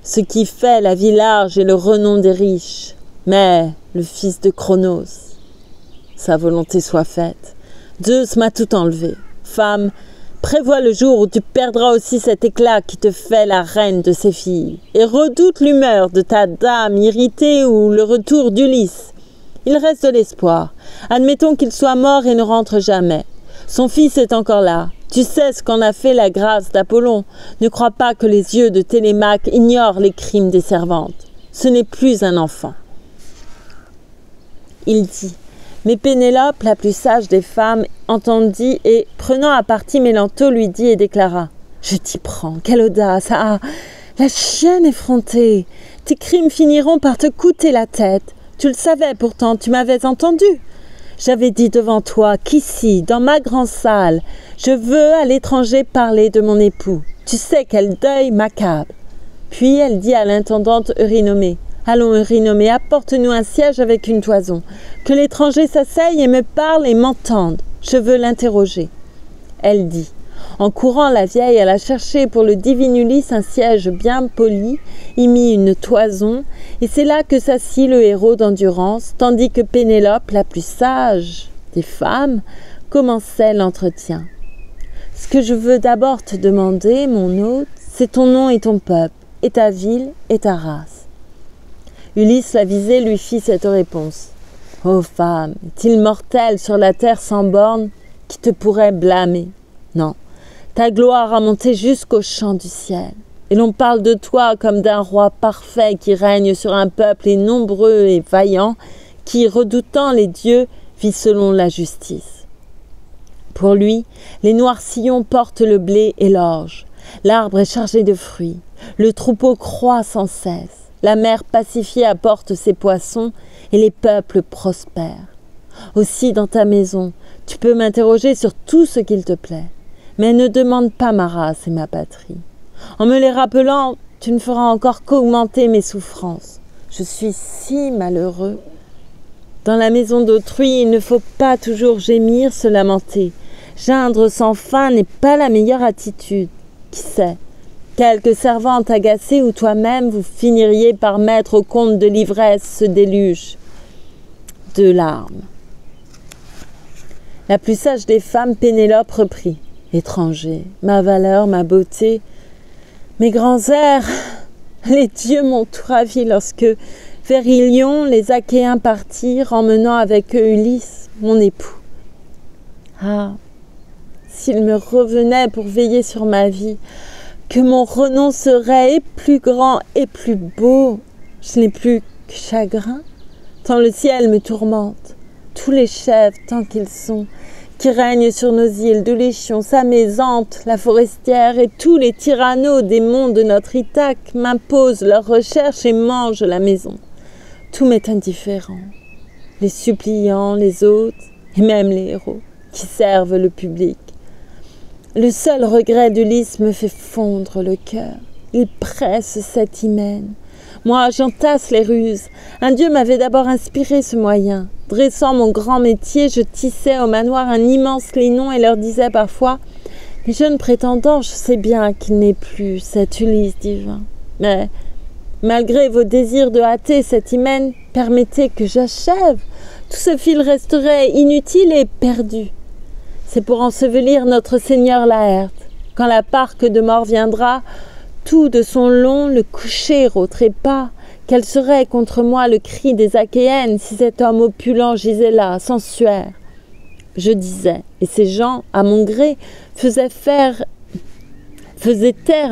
Ce qui fait la vie large et le renom des riches. Mais le fils de Cronos, sa volonté soit faite. Zeus m'a tout enlevé. Femme, prévois le jour où tu perdras aussi cet éclat qui te fait la reine de ses filles, et redoute l'humeur de ta dame irritée ou le retour d'Ulysse. Il reste de l'espoir. Admettons qu'il soit mort et ne rentre jamais. Son fils est encore là. Tu sais ce qu'en a fait la grâce d'Apollon. Ne crois pas que les yeux de Télémaque ignorent les crimes des servantes. Ce n'est plus un enfant. Il dit. Mais Pénélope, la plus sage des femmes, entendit et, prenant à partie Mélanto, lui dit et déclara « Je t'y prends, quelle audace! Ah, la chienne effrontée! Tes crimes finiront par te coûter la tête. Tu le savais pourtant, tu m'avais entendu. J'avais dit devant toi qu'ici, dans ma grande salle, je veux à l'étranger parler de mon époux. Tu sais quel deuil m'accable. Puis elle dit à l'intendante Eurynomée: « Allons, Eurynomée, apporte-nous un siège avec une toison. Que l'étranger s'asseye et me parle et m'entende. Je veux l'interroger. » Elle dit. En courant, la vieille alla chercher pour le divin Ulysse un siège bien poli, y mit une toison, et c'est là que s'assit le héros d'endurance, tandis que Pénélope, la plus sage des femmes, commençait l'entretien. « Ce que je veux d'abord te demander, mon hôte, c'est ton nom et ton peuple, et ta ville et ta race. » Ulysse l'avisé lui fit cette réponse. « Ô femme, est-il mortel sur la terre sans bornes qui te pourrait blâmer? Non. Ta gloire a monté jusqu'au champ du ciel, et l'on parle de toi comme d'un roi parfait qui règne sur un peuple et nombreux et vaillant, qui, redoutant les dieux, vit selon la justice. Pour lui, les noirs sillons portent le blé et l'orge, l'arbre est chargé de fruits, le troupeau croît sans cesse, la mer pacifiée apporte ses poissons, et les peuples prospèrent. Aussi, dans ta maison, tu peux m'interroger sur tout ce qu'il te plaît. Mais ne demande pas ma race et ma patrie. En me les rappelant, tu ne feras encore qu'augmenter mes souffrances. Je suis si malheureux. Dans la maison d'autrui, il ne faut pas toujours gémir, se lamenter. Geindre sans fin n'est pas la meilleure attitude. Qui sait, quelque servante agacée ou toi-même, vous finiriez par mettre au compte de l'ivresse ce déluge de larmes. La plus sage des femmes, Pénélope, reprit. Étranger, ma valeur, ma beauté, mes grands airs, les dieux m'ont tout ravi lorsque, vers Ilion, les Achéens partirent, emmenant avec eux Ulysse, mon époux. Ah, s'il me revenait pour veiller sur ma vie, que mon renom serait et plus grand et plus beau. Je n'ai plus que chagrin, tant le ciel me tourmente, tous les chefs, tant qu'ils sont, qui règne sur nos îles, Douléchion, Samézante, la forestière et tous les tyrannos des monts de notre Ithaque m'imposent leurs recherches et mangent la maison. Tout m'est indifférent. Les suppliants, les hôtes et même les héros qui servent le public. Le seul regret d'Ulysse me fait fondre le cœur. Il presse cet hymen. Moi, j'entasse les ruses. Un dieu m'avait d'abord inspiré ce moyen. Dressant mon grand métier, je tissais au manoir un immense linon et leur disais parfois « Les jeunes prétendants, je sais bien qu'il n'est plus cet Ulysse divin. Mais, malgré vos désirs de hâter cet hymen, permettez que j'achève. Tout ce fil resterait inutile et perdu. C'est pour ensevelir notre Seigneur Laërte. Quand la parque de mort viendra, tout de son long le coucher au trépas. Quel serait contre moi le cri des Achéennes si cet homme opulent gisait là, sans suaire? Je disais, et ces gens, à mon gré, faisaient taire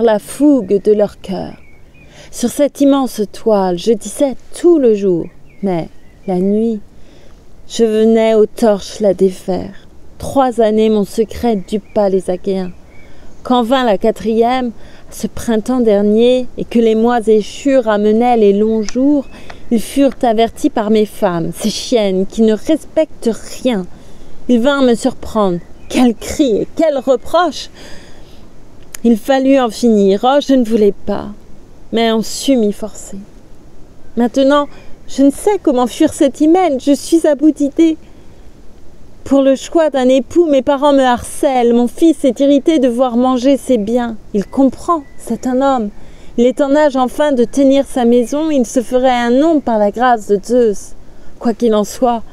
la fougue de leur cœur. Sur cette immense toile, je disais tout le jour, mais la nuit, je venais aux torches la défaire. 3 années mon secret dupa les Achéens. Quand vint la 4e, ce printemps dernier, et que les mois échus ramenaient les longs jours, ils furent avertis par mes femmes, ces chiennes qui ne respectent rien. Ils vinrent me surprendre. Quels cris et quels reproches! Il fallut en finir. Oh, je ne voulais pas. Mais on sut m'y forcer. Maintenant, je ne sais comment fuir cet hymen. Je suis à bout d'idées. Pour le choix d'un époux, mes parents me harcèlent. Mon fils est irrité de voir manger ses biens. Il comprend, c'est un homme. Il est en âge enfin de tenir sa maison. Il se ferait un nom par la grâce de Zeus. Quoi qu'il en soit,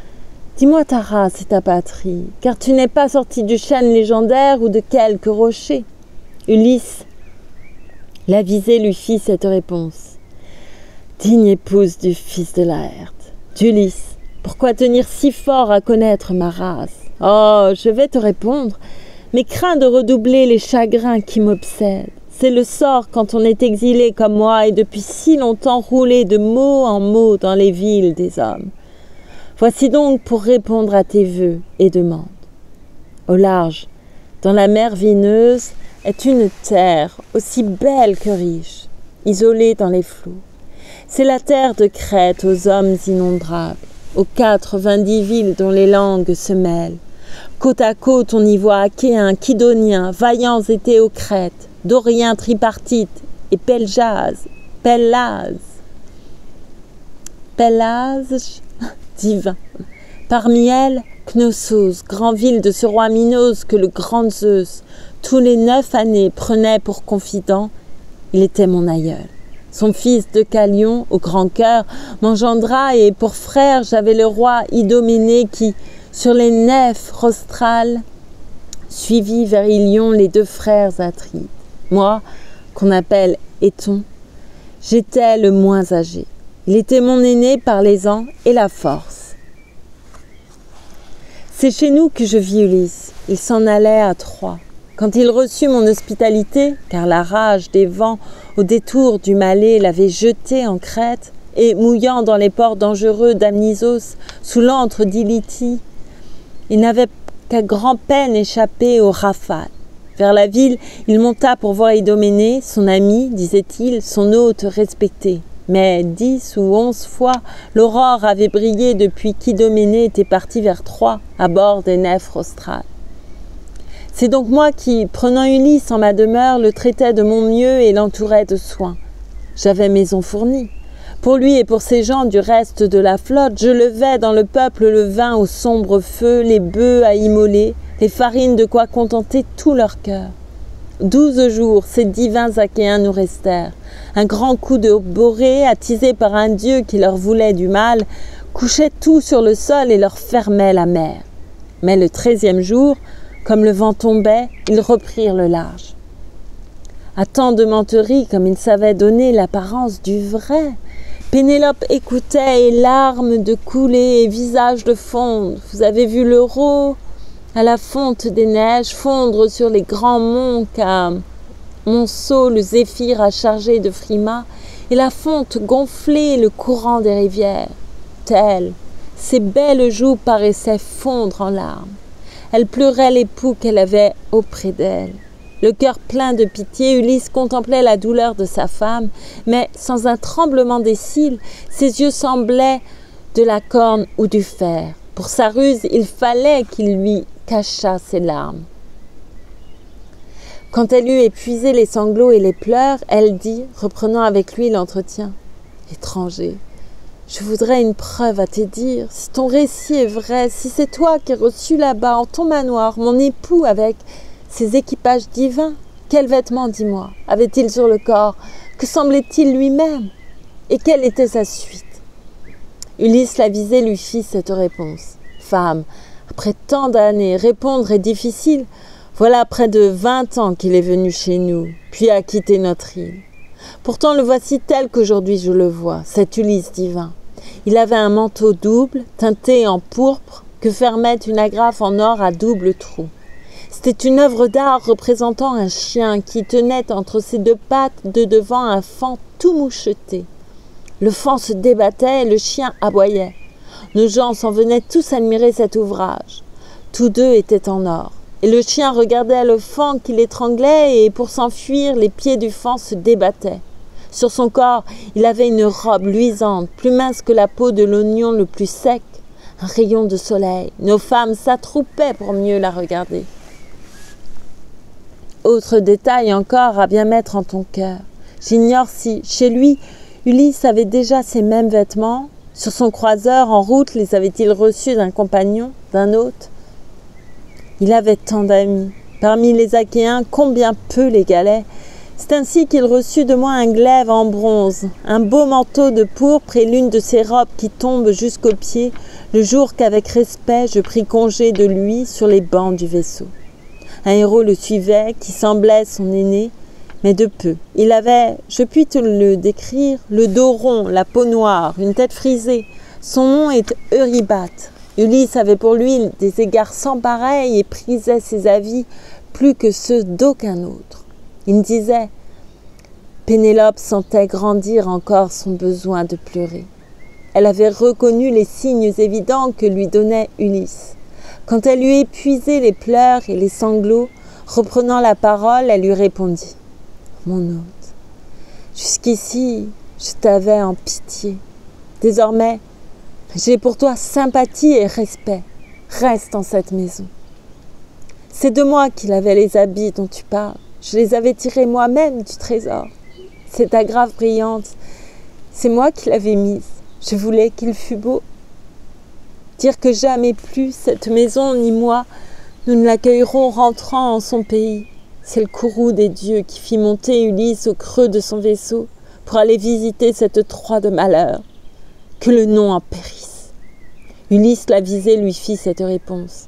dis-moi ta race et ta patrie, car tu n'es pas sorti du chêne légendaire ou de quelque rocher. Ulysse, l'avisé, lui fit cette réponse. Digne épouse du fils de Laërte, d'Ulysse, pourquoi tenir si fort à connaître ma race? Oh, je vais te répondre, mais crains de redoubler les chagrins qui m'obsèdent. C'est le sort quand on est exilé comme moi et depuis si longtemps roulé de mot en mot dans les villes des hommes. Voici donc pour répondre à tes vœux et demandes. Au large, dans la mer vineuse, est une terre aussi belle que riche, isolée dans les flots. C'est la terre de Crète aux hommes innombrables, aux 90 villes dont les langues se mêlent. Côte à côte, on y voit Achéens, Kydoniens, vaillants et Théocrètes, Doriens tripartites et Peljases Pélase, Pélage divin. Parmi elles, Knossos, grand ville de ce roi Minos que le grand Zeus, tous les 9 années prenait pour confident, il était mon aïeul. Son fils Deucalion, au grand cœur, m'engendra et pour frère j'avais le roi Idoménée qui, sur les nefs rostrales, suivit vers Ilion les 2 frères Atrides. Moi, qu'on appelle Éton, j'étais le moins âgé. Il était mon aîné par les ans et la force. C'est chez nous que je vis Ulysse. Il s'en allait à Troie. Quand il reçut mon hospitalité, car la rage des vents au détour du Malais l'avait jeté en Crète, et mouillant dans les ports dangereux d'Amnisos, sous l'antre d'Ilitie, il n'avait qu'à grand-peine échappé aux rafales. Vers la ville, il monta pour voir Idoménée, son ami, disait-il, son hôte respecté. Mais 10 ou 11 fois, l'aurore avait brillé depuis qu'Idoménée était parti vers Troie, à bord des nefs rostrales. C'est donc moi qui, prenant Ulysse en ma demeure, le traitais de mon mieux et l'entourais de soins. J'avais maison fournie. Pour lui et pour ses gens du reste de la flotte, je levais dans le peuple le vin au sombre feu, les bœufs à immoler, les farines de quoi contenter tout leur cœur. 12 jours, ces divins Achéens nous restèrent. Un grand coup de borée, attisé par un dieu qui leur voulait du mal, couchait tout sur le sol et leur fermait la mer. Mais le 13e jour, comme le vent tombait, ils reprirent le large. À tant de menteries, comme ils savaient donner l'apparence du vrai, Pénélope écoutait et larmes de couler et visage de fondre. Vous avez vu l'Euro à la fonte des neiges fondre sur les grands monts qu'à Monceau le zéphyr a chargé de frimas et la fonte gonfler le courant des rivières. Telles, ses belles joues paraissaient fondre en larmes. Elle pleurait l'époux qu'elle avait auprès d'elle. Le cœur plein de pitié, Ulysse contemplait la douleur de sa femme, mais sans un tremblement des cils, ses yeux semblaient de la corne ou du fer. Pour sa ruse, il fallait qu'il lui cachât ses larmes. Quand elle eut épuisé les sanglots et les pleurs, elle dit, reprenant avec lui l'entretien, « Étranger, je voudrais une preuve à te dire. Si ton récit est vrai, si c'est toi qui es reçu là-bas en ton manoir, mon époux avec ses équipages divins, quels vêtements, dis-moi, avait-il sur le corps? Que semblait-il lui-même? Et quelle était sa suite ?» Ulysse l'avisé lui fit cette réponse. « Femme, après tant d'années, répondre est difficile. Voilà près de 20 ans qu'il est venu chez nous, puis a quitté notre île. Pourtant le voici tel qu'aujourd'hui je le vois, cet Ulysse divin. Il avait un manteau double, teinté en pourpre, que fermait une agrafe en or à double trou. C'était une œuvre d'art représentant un chien qui tenait entre ses 2 pattes de devant un faon tout moucheté. Le faon se débattait et le chien aboyait. Nos gens s'en venaient tous admirer cet ouvrage. Tous 2 étaient en or. Et le chien regardait le faon qui l'étranglait et pour s'enfuir, les pieds du faon se débattaient. Sur son corps, il avait une robe luisante, plus mince que la peau de l'oignon le plus sec, un rayon de soleil. Nos femmes s'attroupaient pour mieux la regarder. Autre détail encore à bien mettre en ton cœur. J'ignore si, chez lui, Ulysse avait déjà ces mêmes vêtements. Sur son croiseur, en route, les avait-il reçus d'un compagnon, d'un hôte? Il avait tant d'amis. Parmi les Achéens, combien peu l'égalaient. C'est ainsi qu'il reçut de moi un glaive en bronze, un beau manteau de pourpre et l'une de ses robes qui tombe jusqu'aux pieds, le jour qu'avec respect je pris congé de lui sur les bancs du vaisseau. Un héros le suivait, qui semblait son aîné, mais de peu. Il avait, je puis te le décrire, le dos rond, la peau noire, une tête frisée. Son nom est Eurybates. Ulysse avait pour lui des égards sans pareil et prisait ses avis plus que ceux d'aucun autre. Il disait, Pénélope sentait grandir encore son besoin de pleurer. Elle avait reconnu les signes évidents que lui donnait Ulysse. Quand elle eut épuisé les pleurs et les sanglots, reprenant la parole, elle lui répondit, « Mon hôte, jusqu'ici, je t'avais en pitié. Désormais, j'ai pour toi sympathie et respect. Reste en cette maison. C'est de moi qu'il avait les habits dont tu parles. Je les avais tirés moi-même du trésor. cette agrafe brillante, c'est moi qui l'avais mise. Je voulais qu'il fût beau. Dire que jamais plus cette maison ni moi, nous ne l'accueillerons rentrant en son pays. C'est le courroux des dieux qui fit monter Ulysse au creux de son vaisseau pour aller visiter cette Troie de malheur. Que le nom en périsse. Ulysse l'avisé lui fit cette réponse.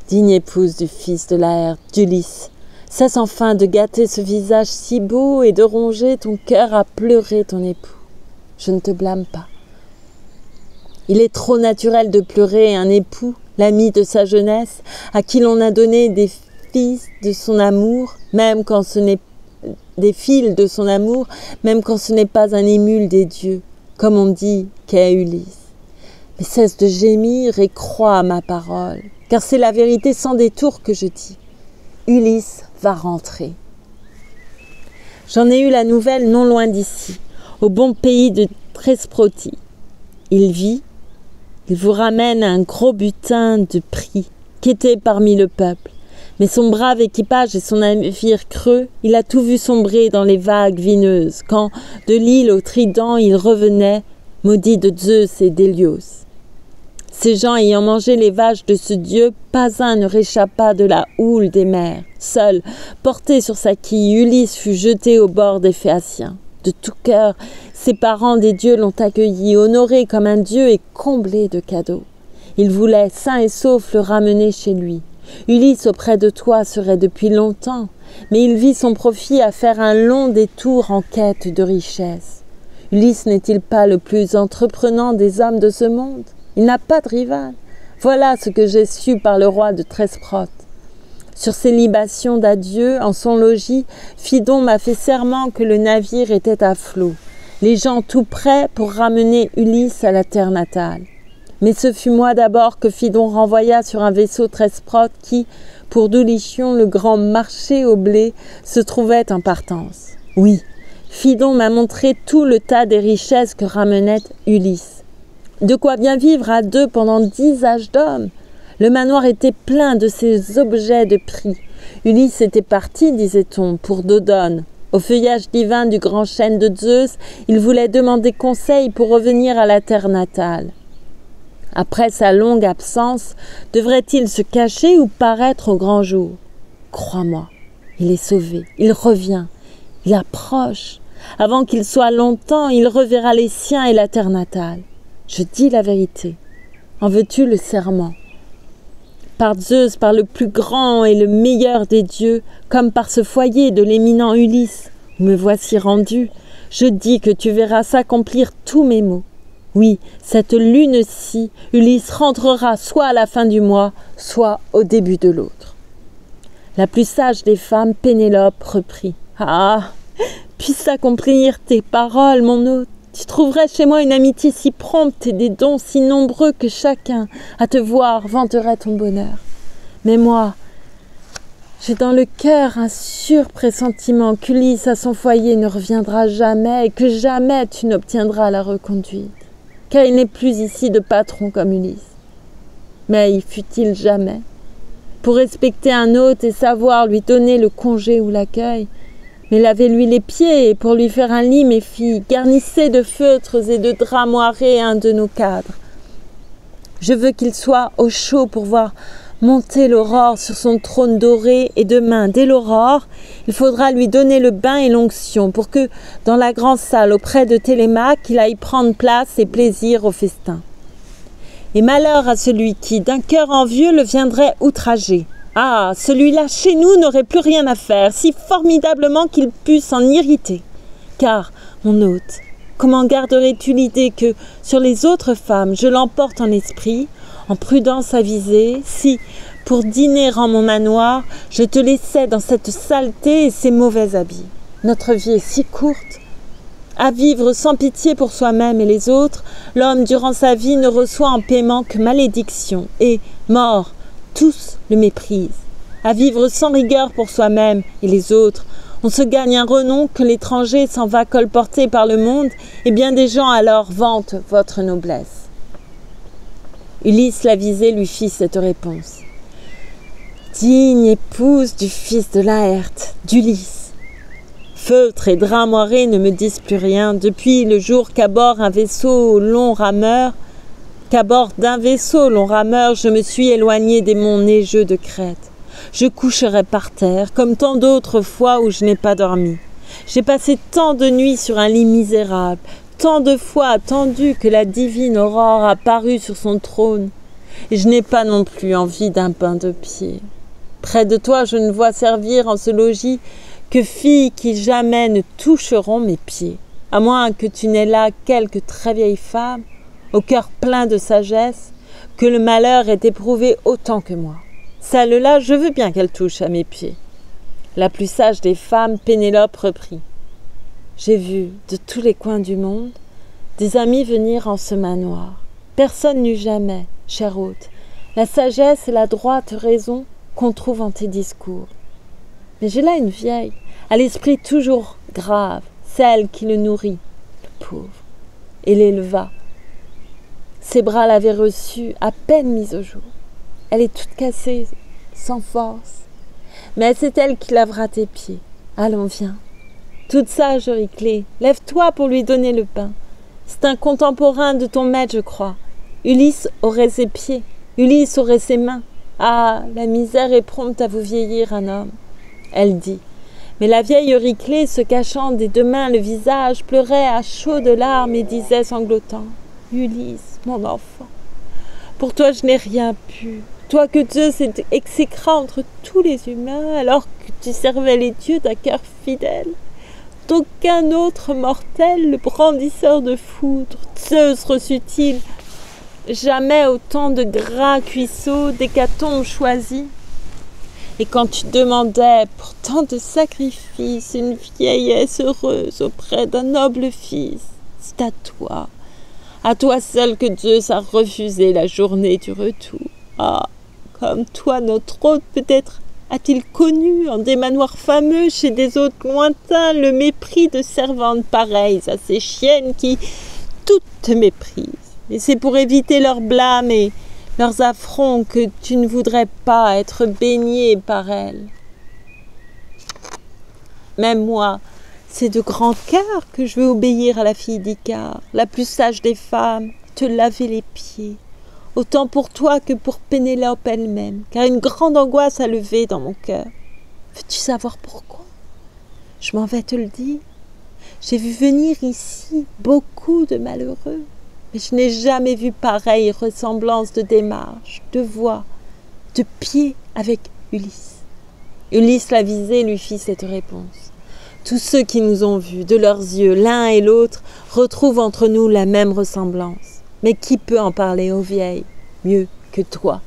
Digne épouse du fils de Laërte, d'Ulysse, cesse enfin de gâter ce visage si beau et de ronger ton cœur à pleurer ton époux. Je ne te blâme pas. Il est trop naturel de pleurer un époux, l'ami de sa jeunesse, à qui l'on a donné des fils de son amour, même quand ce n'est des fils de son amour, même quand ce n'est pas un émule des dieux, comme on dit qu'est Ulysse. Mais cesse de gémir et crois à ma parole, car c'est la vérité sans détour que je dis. Ulysse va rentrer. J'en ai eu la nouvelle non loin d'ici, au bon pays de Thesprotie. Il vit, il vous ramène un gros butin de prix, qu'était parmi le peuple. Mais son brave équipage et son navire creux, il a tout vu sombrer dans les vagues vineuses, quand, de l'île au Trident, il revenait, maudit de Zeus et d'Hélios. Ces gens ayant mangé les vaches de ce dieu, pas un ne réchappa de la houle des mers. Seul, porté sur sa quille, Ulysse fut jeté au bord des Phéaciens. De tout cœur, ses parents des dieux l'ont accueilli, honoré comme un dieu et comblé de cadeaux. Il voulait, sain et sauf, le ramener chez lui. Ulysse auprès de toi serait depuis longtemps, mais il vit son profit à faire un long détour en quête de richesse. Ulysse n'est-il pas le plus entreprenant des hommes de ce monde? Il n'a pas de rival. Voilà ce que j'ai su par le roi de Thesprote. Sur ses libations d'adieu, en son logis, Phidon m'a fait serment que le navire était à flot, les gens tout prêts pour ramener Ulysse à la terre natale. Mais ce fut moi d'abord que Phidon renvoya sur un vaisseau Thesprote qui, pour Dulichion, le grand marché au blé, se trouvait en partance. Oui, Phidon m'a montré tout le tas des richesses que ramenait Ulysse. De quoi bien vivre à deux pendant 10 âges d'hommes. Le manoir était plein de ces objets de prix. Ulysse était parti, disait-on, pour Dodone. Au feuillage divin du grand chêne de Zeus, il voulait demander conseil pour revenir à la terre natale. Après sa longue absence, devrait-il se cacher ou paraître au grand jour? Crois-moi, il est sauvé, il revient, il approche. Avant qu'il soit longtemps, il reverra les siens et la terre natale. Je dis la vérité. En veux-tu le serment? Par Zeus, par le plus grand et le meilleur des dieux, comme par ce foyer de l'éminent Ulysse, où me voici rendu, je dis que tu verras s'accomplir tous mes mots. Oui, cette lune-ci, Ulysse rentrera soit à la fin du mois, soit au début de l'autre. La plus sage des femmes, Pénélope, reprit. « Ah, puisse s'accomplir tes paroles, mon hôte. Tu trouverais chez moi une amitié si prompte et des dons si nombreux que chacun, à te voir, vanterait ton bonheur. Mais moi, j'ai dans le cœur un sûr pressentiment qu'Ulysse à son foyer ne reviendra jamais et que jamais tu n'obtiendras la reconduite. Car il n'est plus ici de patron comme Ulysse. Mais y fut-il jamais? Pour respecter un hôte et savoir lui donner le congé ou l'accueil, mais lavez-lui les pieds et pour lui faire un lit, mes filles, garnissez de feutres et de draps moirés un de nos cadres. Je veux qu'il soit au chaud pour voir monter l'aurore sur son trône doré et demain, dès l'aurore, il faudra lui donner le bain et l'onction pour que, dans la grande salle auprès de Télémaque, il aille prendre place et plaisir au festin. Et malheur à celui qui, d'un cœur envieux, le viendrait outrager. Ah, celui-là, chez nous, n'aurait plus rien à faire, si formidablement qu'il pût s'en irriter. Car, mon hôte, comment garderais-tu l'idée que, sur les autres femmes, je l'emporte en esprit, en prudence avisée, si, pour dîner en mon manoir, je te laissais dans cette saleté et ces mauvais habits? Notre vie est si courte. À vivre sans pitié pour soi-même et les autres, l'homme, durant sa vie, ne reçoit en paiement que malédiction, et, mort, tous le méprisent. À vivre sans rigueur pour soi-même et les autres, on se gagne un renom que l'étranger s'en va colporter par le monde, et bien des gens alors vantent votre noblesse. Ulysse l'avisé lui fit cette réponse. Digne épouse du fils de Laërte, d'Ulysse, Feutre et drap moiré ne me disent plus rien, depuis le jour qu'à bord d'un vaisseau long rameur, je me suis éloignée des monts neigeux de Crète. Je coucherai par terre, comme tant d'autres fois où je n'ai pas dormi. J'ai passé tant de nuits sur un lit misérable, tant de fois attendu que la divine aurore apparût sur son trône, et je n'ai pas non plus envie d'un bain de pied. Près de toi, je ne vois servir en ce logis que filles qui jamais ne toucheront mes pieds, à moins que tu n'aies là quelque très vieille femme, au cœur plein de sagesse, que le malheur ait éprouvé autant que moi. Celle-là, je veux bien qu'elle touche à mes pieds. La plus sage des femmes, Pénélope, reprit. J'ai vu, de tous les coins du monde, des amis venir en ce manoir. Personne n'eut jamais, cher hôte, la sagesse et la droite raison qu'on trouve en tes discours. Mais j'ai là une vieille, à l'esprit toujours grave, celle qui le nourrit, le pauvre, et l'éleva. Ses bras l'avaient reçue, à peine mise au jour. Elle est toute cassée, sans force. Mais c'est elle qui lavera tes pieds. Allons, viens. Toute sage, Euryclée, lève-toi pour lui donner le pain. C'est un contemporain de ton maître, je crois. Ulysse aurait ses pieds, Ulysse aurait ses mains. Ah, la misère est prompte à vous vieillir un homme. Elle dit. Mais la vieille Euryclée, se cachant des deux mains le visage, pleurait à chaudes larmes et disait sanglotant. Ulysse, mon enfant, pour toi je n'ai rien pu. Toi que Dieu s'est exécré entre tous les humains, alors que tu servais les dieux d'un cœur fidèle. D'aucun autre mortel, le brandisseur de foudre, Zeus reçut-il jamais autant de gras cuisseaux, d'hécatombes choisis. Et quand tu demandais pour tant de sacrifices une vieillesse heureuse auprès d'un noble fils, c'est à toi seul que Zeus a refusé la journée du retour. Ah, comme toi, notre hôte, peut-être a-t-il connu en des manoirs fameux chez des hôtes lointains le mépris de servantes pareilles à ces chiennes qui toutes te méprisent. Et c'est pour éviter leurs blâmes et leurs affronts que tu ne voudrais pas être baigné par elles. Même moi, c'est de grand cœur que je veux obéir à la fille d'Icare, la plus sage des femmes, te laver les pieds, autant pour toi que pour Pénélope elle-même, car une grande angoisse a levé dans mon cœur. Veux-tu savoir pourquoi? Je m'en vais te le dire. J'ai vu venir ici beaucoup de malheureux, mais je n'ai jamais vu pareille ressemblance de démarche, de voix, de pied avec Ulysse. Ulysse l'avisé lui fit cette réponse. Tous ceux qui nous ont vus, de leurs yeux, l'un et l'autre, retrouvent entre nous la même ressemblance. Mais qui peut en parler aux vieilles mieux que toi?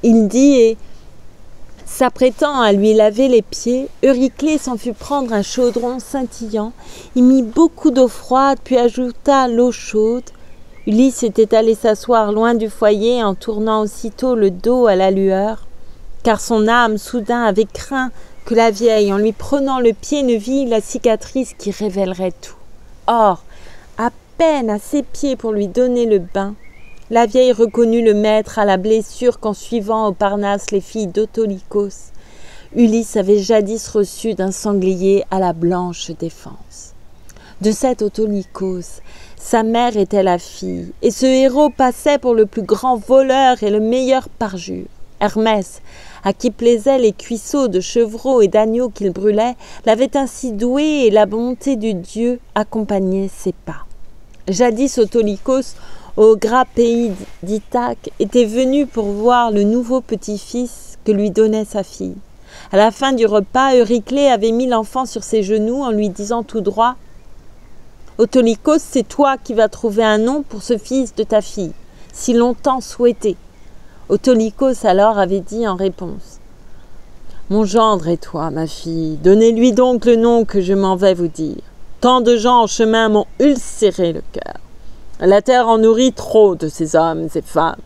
Il dit et, s'apprêtant à lui laver les pieds, Euryclée s'en fut prendre un chaudron scintillant, y mit beaucoup d'eau froide, puis ajouta l'eau chaude. Ulysse était allé s'asseoir loin du foyer en tournant aussitôt le dos à la lueur, car son âme soudain avait craint que la vieille, en lui prenant le pied, ne vît la cicatrice qui révélerait tout. Or, à peine à ses pieds pour lui donner le bain, la vieille reconnut le maître à la blessure qu'en suivant au Parnasse les filles d'Autolycos, Ulysse avait jadis reçu d'un sanglier à la blanche défense. De cet Autolycos, sa mère était la fille, et ce héros passait pour le plus grand voleur et le meilleur parjure. Hermès, à qui plaisaient les cuisseaux de chevreaux et d'agneaux qu'il brûlait, l'avait ainsi doué et la bonté du dieu accompagnait ses pas. Jadis Autolycos, au gras pays d'Ithaque, était venu pour voir le nouveau petit-fils que lui donnait sa fille. À la fin du repas, Euryclée avait mis l'enfant sur ses genoux en lui disant tout droit « Autolycos, c'est toi qui vas trouver un nom pour ce fils de ta fille, si longtemps souhaité. » Autolycos alors avait dit en réponse « Mon gendre et toi, ma fille, donnez-lui donc le nom que je m'en vais vous dire. Tant de gens en chemin m'ont ulcéré le cœur. La terre en nourrit trop de ces hommes et femmes,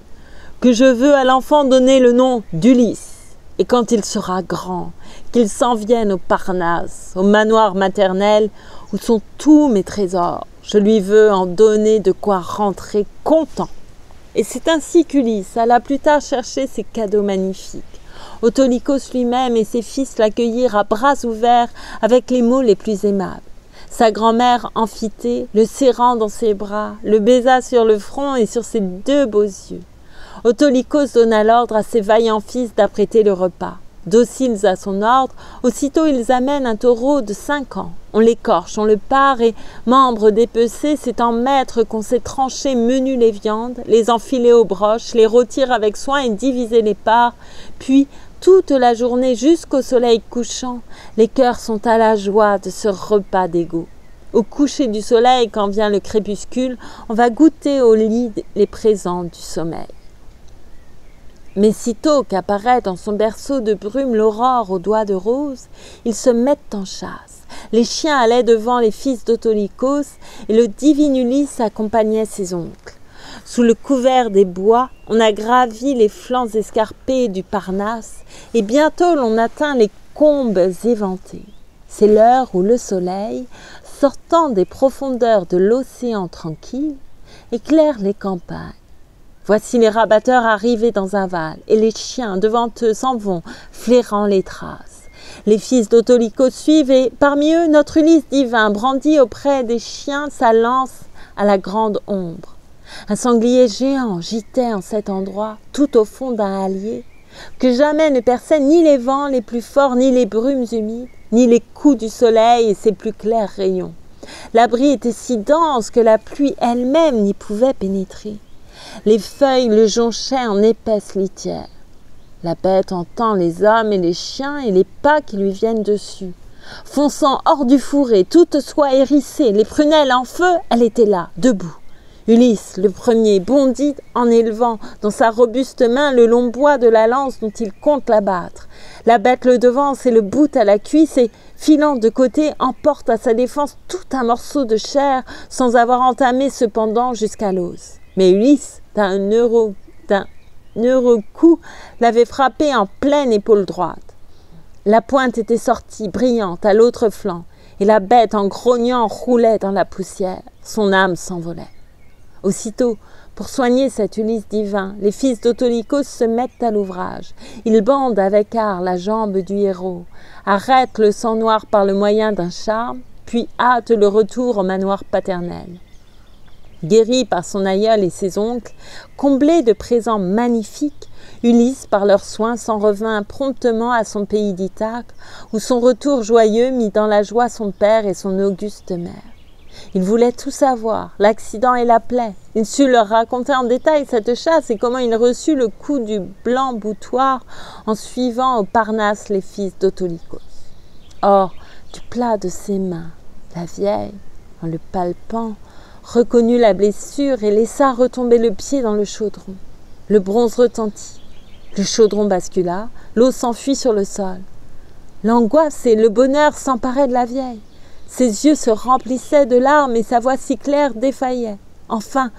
que je veux à l'enfant donner le nom d'Ulysse, et quand il sera grand, qu'il s'en vienne au Parnasse, au manoir maternel, où sont tous mes trésors. Je lui veux en donner de quoi rentrer content. » Et c'est ainsi qu'Ulysse alla plus tard chercher ses cadeaux magnifiques. Autolycos lui-même et ses fils l'accueillirent à bras ouverts avec les mots les plus aimables. Sa grand-mère, Amphitée, le serrant dans ses bras, le baisa sur le front et sur ses 2 beaux yeux. Autolycos donna l'ordre à ses vaillants fils d'apprêter le repas. Dociles à son ordre, aussitôt ils amènent un taureau de 5 ans. On l'écorche, on le pare et, membres dépecés, c'est en maître qu'on sait trancher menu les viandes, les enfiler aux broches, les rôtir avec soin et diviser les parts, puis, toute la journée jusqu'au soleil couchant, les cœurs sont à la joie de ce repas d'égout. Au coucher du soleil, quand vient le crépuscule, on va goûter au lit les présents du sommeil. Mais sitôt qu'apparaît dans son berceau de brume l'aurore aux doigts de rose, ils se mettent en chasse. Les chiens allaient devant les fils d'Autolycos et le divin Ulysse accompagnait ses oncles. Sous le couvert des bois, on a gravi les flancs escarpés du Parnasse et bientôt l'on atteint les combes éventées. C'est l'heure où le soleil, sortant des profondeurs de l'océan tranquille, éclaire les campagnes. Voici les rabatteurs arrivés dans un val, et les chiens devant eux s'en vont, flairant les traces. Les fils d'Autolycos suivent, et parmi eux, notre Ulysse divin brandit auprès des chiens sa lance à la grande ombre. Un sanglier géant gîtait en cet endroit, tout au fond d'un hallier, que jamais ne perçaient ni les vents les plus forts, ni les brumes humides, ni les coups du soleil et ses plus clairs rayons. L'abri était si dense que la pluie elle-même n'y pouvait pénétrer. Les feuilles le jonchaient en épaisse litière. La bête entend les hommes et les chiens et les pas qui lui viennent dessus. Fonçant hors du fourré, toute soie hérissée, les prunelles en feu, elle était là, debout. Ulysse, le premier, bondit en élevant dans sa robuste main le long bois de la lance dont il compte l'abattre. La bête le devance et le boute à la cuisse et, filant de côté, emporte à sa défense tout un morceau de chair sans avoir entamé cependant jusqu'à l'os. Mais Ulysse, d'un heureux coup, l'avait frappé en pleine épaule droite. La pointe était sortie, brillante, à l'autre flanc, et la bête, en grognant, roulait dans la poussière. Son âme s'envolait. Aussitôt, pour soigner cet Ulysse divin, les fils d'Autolycos se mettent à l'ouvrage. Ils bandent avec art la jambe du héros, arrêtent le sang noir par le moyen d'un charme, puis hâtent le retour au manoir paternel. Guéri par son aïeul et ses oncles, comblé de présents magnifiques, Ulysse, par leurs soins, s'en revint promptement à son pays d'Ithaque, où son retour joyeux mit dans la joie son père et son auguste mère. Il voulait tout savoir, l'accident et la plaie. Il sut leur raconter en détail cette chasse et comment il reçut le coup du blanc boutoir en suivant au Parnasse les fils d'Autolycos. Or, du plat de ses mains, la vieille, en le palpant, reconnut la blessure et laissa retomber le pied dans le chaudron. Le bronze retentit. Le chaudron bascula, l'eau s'enfuit sur le sol. L'angoisse et le bonheur s'emparaient de la vieille. Ses yeux se remplissaient de larmes et sa voix si claire défaillait. Enfin,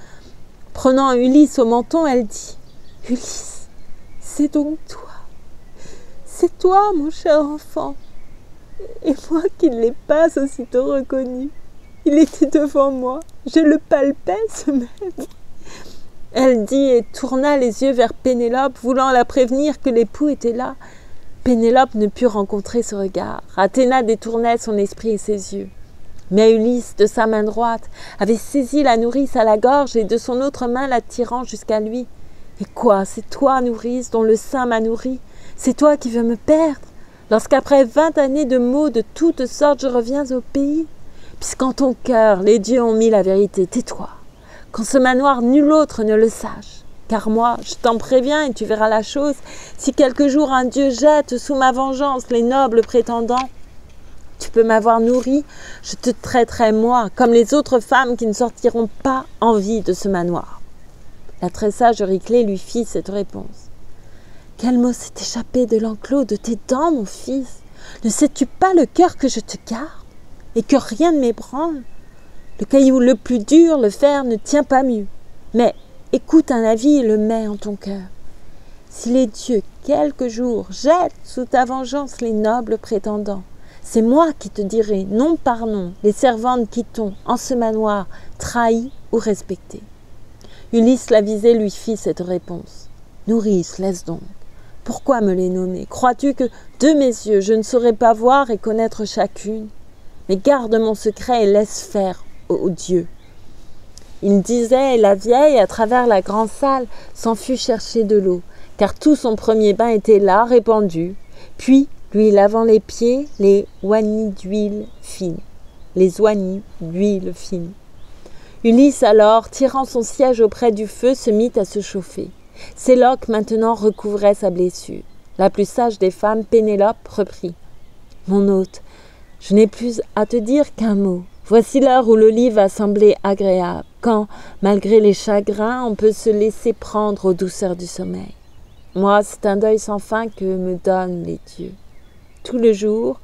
prenant Ulysse au menton, elle dit « Ulysse, c'est donc toi. C'est toi, mon cher enfant. » Et moi qui ne l'ai pas aussitôt reconnu. Il était devant moi. Je le palpais, ce maître. Elle dit et tourna les yeux vers Pénélope, voulant la prévenir que l'époux était là. Pénélope ne put rencontrer ce regard. Athéna détournait son esprit et ses yeux. Mais Ulysse, de sa main droite, avait saisi la nourrice à la gorge et de son autre main la tirant jusqu'à lui. « Et quoi, c'est toi, nourrice, dont le sein m'a nourri? C'est toi qui veux me perdre, lorsqu'après 20 années de maux de toutes sortes, je reviens au pays? Puisqu'en ton cœur, les dieux ont mis la vérité, tais-toi. Qu'en ce manoir, nul autre ne le sache. Car moi, je t'en préviens et tu verras la chose, si quelque jour un dieu jette sous ma vengeance les nobles prétendants, tu peux m'avoir nourri, je te traiterai moi, comme les autres femmes qui ne sortiront pas en vie de ce manoir. » La très sage Euryclée lui fit cette réponse. « Quel mot s'est échappé de l'enclos de tes dents, mon fils? Ne sais-tu pas le cœur que je te garde et que rien ne m'ébranle? Le caillou le plus dur, le fer, ne tient pas mieux. Mais écoute un avis et le mets en ton cœur. Si les dieux, quelque jour, jettent sous ta vengeance les nobles prétendants, c'est moi qui te dirai, nom par nom, les servantes qui t'ont, en ce manoir, trahi ou respecté. » Ulysse l'avisé lui fit cette réponse. « Nourrice, laisse donc. Pourquoi me les nommer? Crois-tu que de mes yeux je ne saurais pas voir et connaître chacune? Mais garde mon secret et laisse faire, ô Dieu. Il disait, et la vieille, à travers la grande salle, s'en fut chercher de l'eau, car tout son premier bain était là, répandu. Puis, lui lavant les pieds, les oignis d'huile fine. Les oignis d'huile fine. Ulysse alors, tirant son siège auprès du feu, se mit à se chauffer. Ses loques maintenant recouvraient sa blessure. La plus sage des femmes, Pénélope, reprit. « Mon hôte, je n'ai plus à te dire qu'un mot. Voici l'heure où le lit va sembler agréable, quand, malgré les chagrins, on peut se laisser prendre aux douceurs du sommeil. Moi, c'est un deuil sans fin que me donnent les dieux. Tout le jour,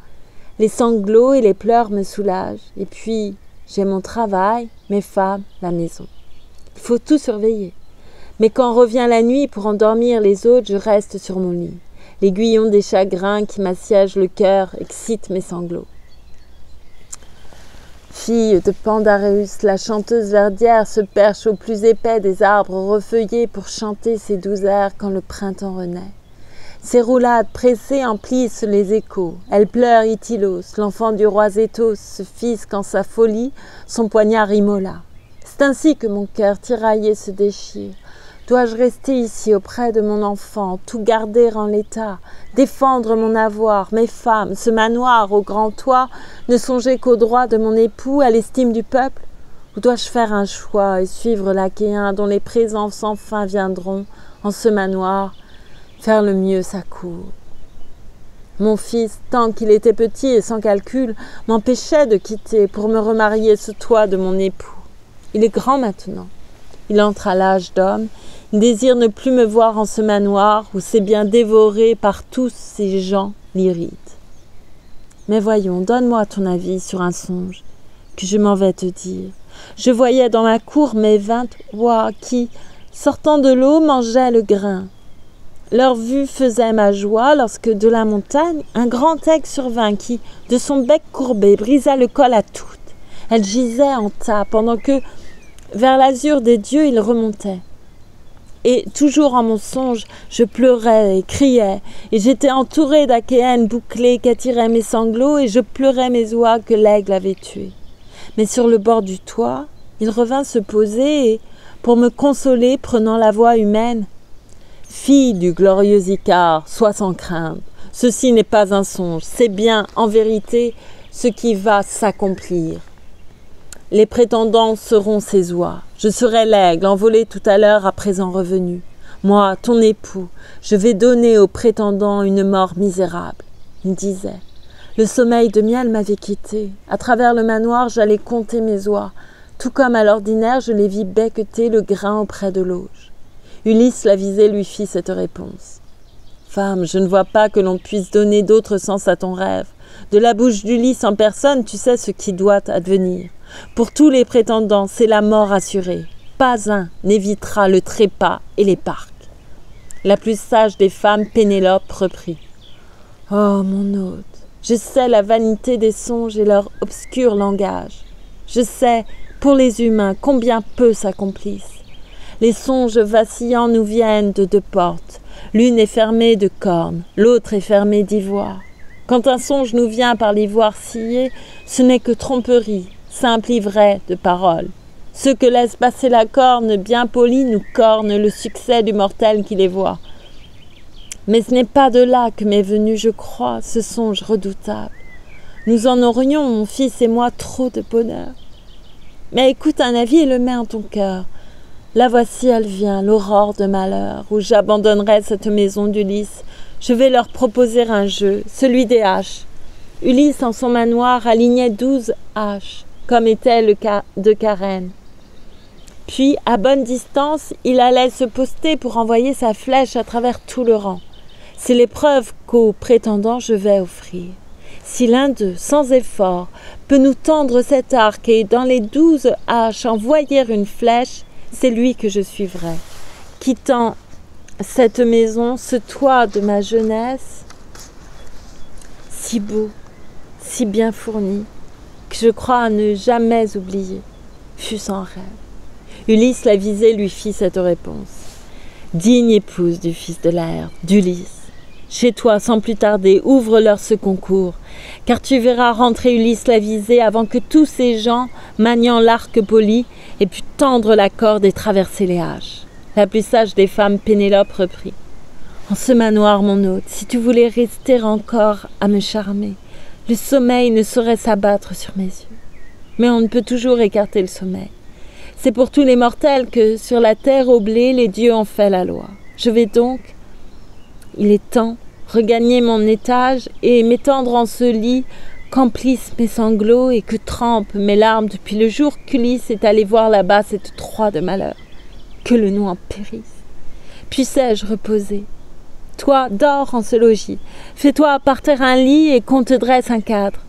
les sanglots et les pleurs me soulagent, et puis j'ai mon travail, mes femmes, la maison. Il faut tout surveiller. Mais quand revient la nuit pour endormir les autres, je reste sur mon lit. L'aiguillon des chagrins qui m'assiègent le cœur excite mes sanglots. Fille de Pandaréus, la chanteuse verdière se perche au plus épais des arbres refeuillés pour chanter ses doux airs quand le printemps renaît. Ses roulades pressées emplissent les échos. Elle pleure Ithylos, l'enfant du roi Zétos, ce fils qu'en sa folie, son poignard immola. C'est ainsi que mon cœur tiraillé se déchire. Dois-je rester ici auprès de mon enfant, tout garder en l'état, défendre mon avoir, mes femmes, ce manoir au grand toit, ne songer qu'aux droits de mon époux, à l'estime du peuple? Ou dois-je faire un choix et suivre l'Achéen dont les présents sans fin viendront, en ce manoir, faire le mieux sa cour? Mon fils, tant qu'il était petit et sans calcul, m'empêchait de quitter pour me remarier ce toit de mon époux. Il est grand maintenant. Il entre à l'âge d'homme. Il désire ne plus me voir en ce manoir où c'est bien dévoré par tous ces gens l'irritent. Mais voyons, donne-moi ton avis sur un songe que je m'en vais te dire. Je voyais dans ma cour mes 20 oies qui, sortant de l'eau, mangeaient le grain. Leur vue faisait ma joie lorsque de la montagne, un grand aigle survint qui, de son bec courbé, brisa le col à toutes. Elle gisait en tas pendant que, vers l'azur des dieux, il remontait. Et toujours en mon songe, je pleurais et criais, et j'étais entourée d'Achéennes bouclées qu'attiraient mes sanglots, et je pleurais mes oies que l'aigle avait tuées. Mais sur le bord du toit, il revint se poser, et, pour me consoler, prenant la voix humaine, « Fille du glorieux Icare, sois sans crainte, ceci n'est pas un songe, c'est bien, en vérité, ce qui va s'accomplir. Les prétendants seront ses oies. Je serai l'aigle, envolé tout à l'heure, à présent revenu. Moi, ton époux, je vais donner aux prétendants une mort misérable. » Il disait. Le sommeil de miel m'avait quitté. À travers le manoir, j'allais compter mes oies. Tout comme à l'ordinaire, je les vis becqueter le grain auprès de l'auge. Ulysse, l'avisé, lui fit cette réponse. « Femme, je ne vois pas que l'on puisse donner d'autre sens à ton rêve. De la bouche d'Ulysse en personne, tu sais ce qui doit advenir. Pour tous les prétendants, c'est la mort assurée. Pas un n'évitera le trépas et les parcs. » La plus sage des femmes, Pénélope, reprit. « Oh, mon hôte, je sais la vanité des songes et leur obscur langage. Je sais, pour les humains, combien peu s'accomplissent. Les songes vacillants nous viennent de deux portes. L'une est fermée de cornes, l'autre est fermée d'ivoire. Quand un songe nous vient par l'ivoire scié, ce n'est que tromperie, simple ivraie de paroles. Ceux que laisse passer la corne bien polie nous cornent le succès du mortel qui les voit. Mais ce n'est pas de là que m'est venu, je crois, ce songe redoutable. Nous en aurions, mon fils et moi, trop de bonheur. Mais écoute un avis et le mets en ton cœur. La voici, elle vient, l'aurore de malheur, où j'abandonnerai cette maison d'Ulysse. Je vais leur proposer un jeu, celui des haches. Ulysse, en son manoir, alignait 12 haches, comme était le cas de Carène. Puis, à bonne distance, il allait se poster pour envoyer sa flèche à travers tout le rang. C'est l'épreuve qu'aux prétendants je vais offrir. Si l'un d'eux, sans effort, peut nous tendre cet arc et dans les 12 haches envoyer une flèche, c'est lui que je suivrai. Quittant cette maison, ce toit de ma jeunesse, si beau, si bien fourni, que je crois ne jamais oublier, fût-ce en rêve. Ulysse l'avisé lui fit cette réponse. Digne épouse du fils de l'air, d'Ulysse, Chez toi, sans plus tarder, ouvre-leur ce concours, car tu verras rentrer Ulysse la visée avant que tous ces gens, maniant l'arc poli, aient pu tendre la corde et traverser les haches. La plus sage des femmes, Pénélope, reprit. En ce manoir, mon hôte, si tu voulais rester encore à me charmer, le sommeil ne saurait s'abattre sur mes yeux. Mais on ne peut toujours écarter le sommeil. C'est pour tous les mortels que, sur la terre au blé, les dieux ont fait la loi. Je vais donc, il est temps, regagner mon étage et m'étendre en ce lit qu'emplissent mes sanglots et que trempent mes larmes depuis le jour qu'Ulysse est allé voir là-bas cette Troie de malheur. Que le nous en périsse. Puissais-je reposer? Toi, dors en ce logis. Fais-toi par terre un lit et qu'on te dresse un cadre.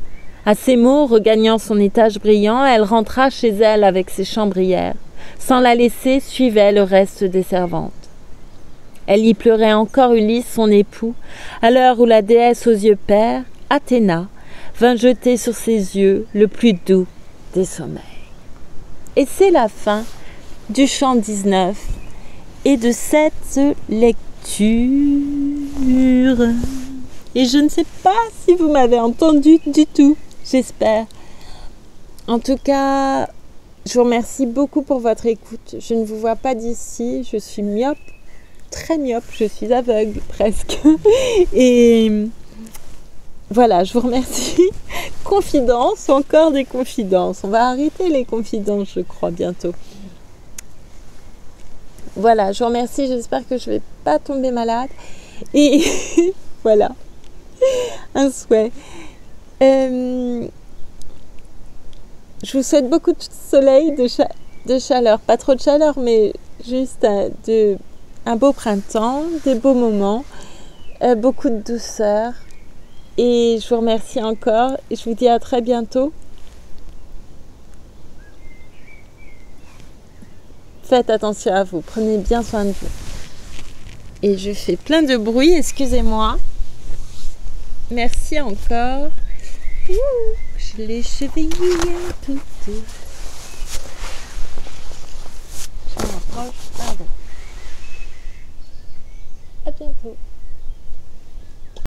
À ces mots, regagnant son étage brillant, elle rentra chez elle avec ses chambrières. Sans la laisser, suivait le reste des servantes. Elle y pleurait encore Ulysse, son époux, à l'heure où la déesse aux yeux pères, Athéna, vint jeter sur ses yeux le plus doux des sommeils. Et c'est la fin du chant 19 et de cette lecture. Et je ne sais pas si vous m'avez entendu du tout, j'espère. En tout cas, je vous remercie beaucoup pour votre écoute. Je ne vous vois pas d'ici, je suis myope. Très myope, je suis aveugle presque. Et voilà, je vous remercie. Confidence, encore des confidences. On va arrêter les confidences, je crois, bientôt. Voilà, je vous remercie. J'espère que je ne vais pas tomber malade. Et voilà, un souhait. Je vous souhaite beaucoup de soleil, de chaleur. Pas trop de chaleur, mais juste un beau printemps, des beaux moments, beaucoup de douceur. Et je vous remercie encore et je vous dis à très bientôt. Faites attention à vous, prenez bien soin de vous. Et je fais plein de bruit, excusez-moi. Merci encore. Je l'ai chevillé tout. Je m'approche, pardon. À bientôt.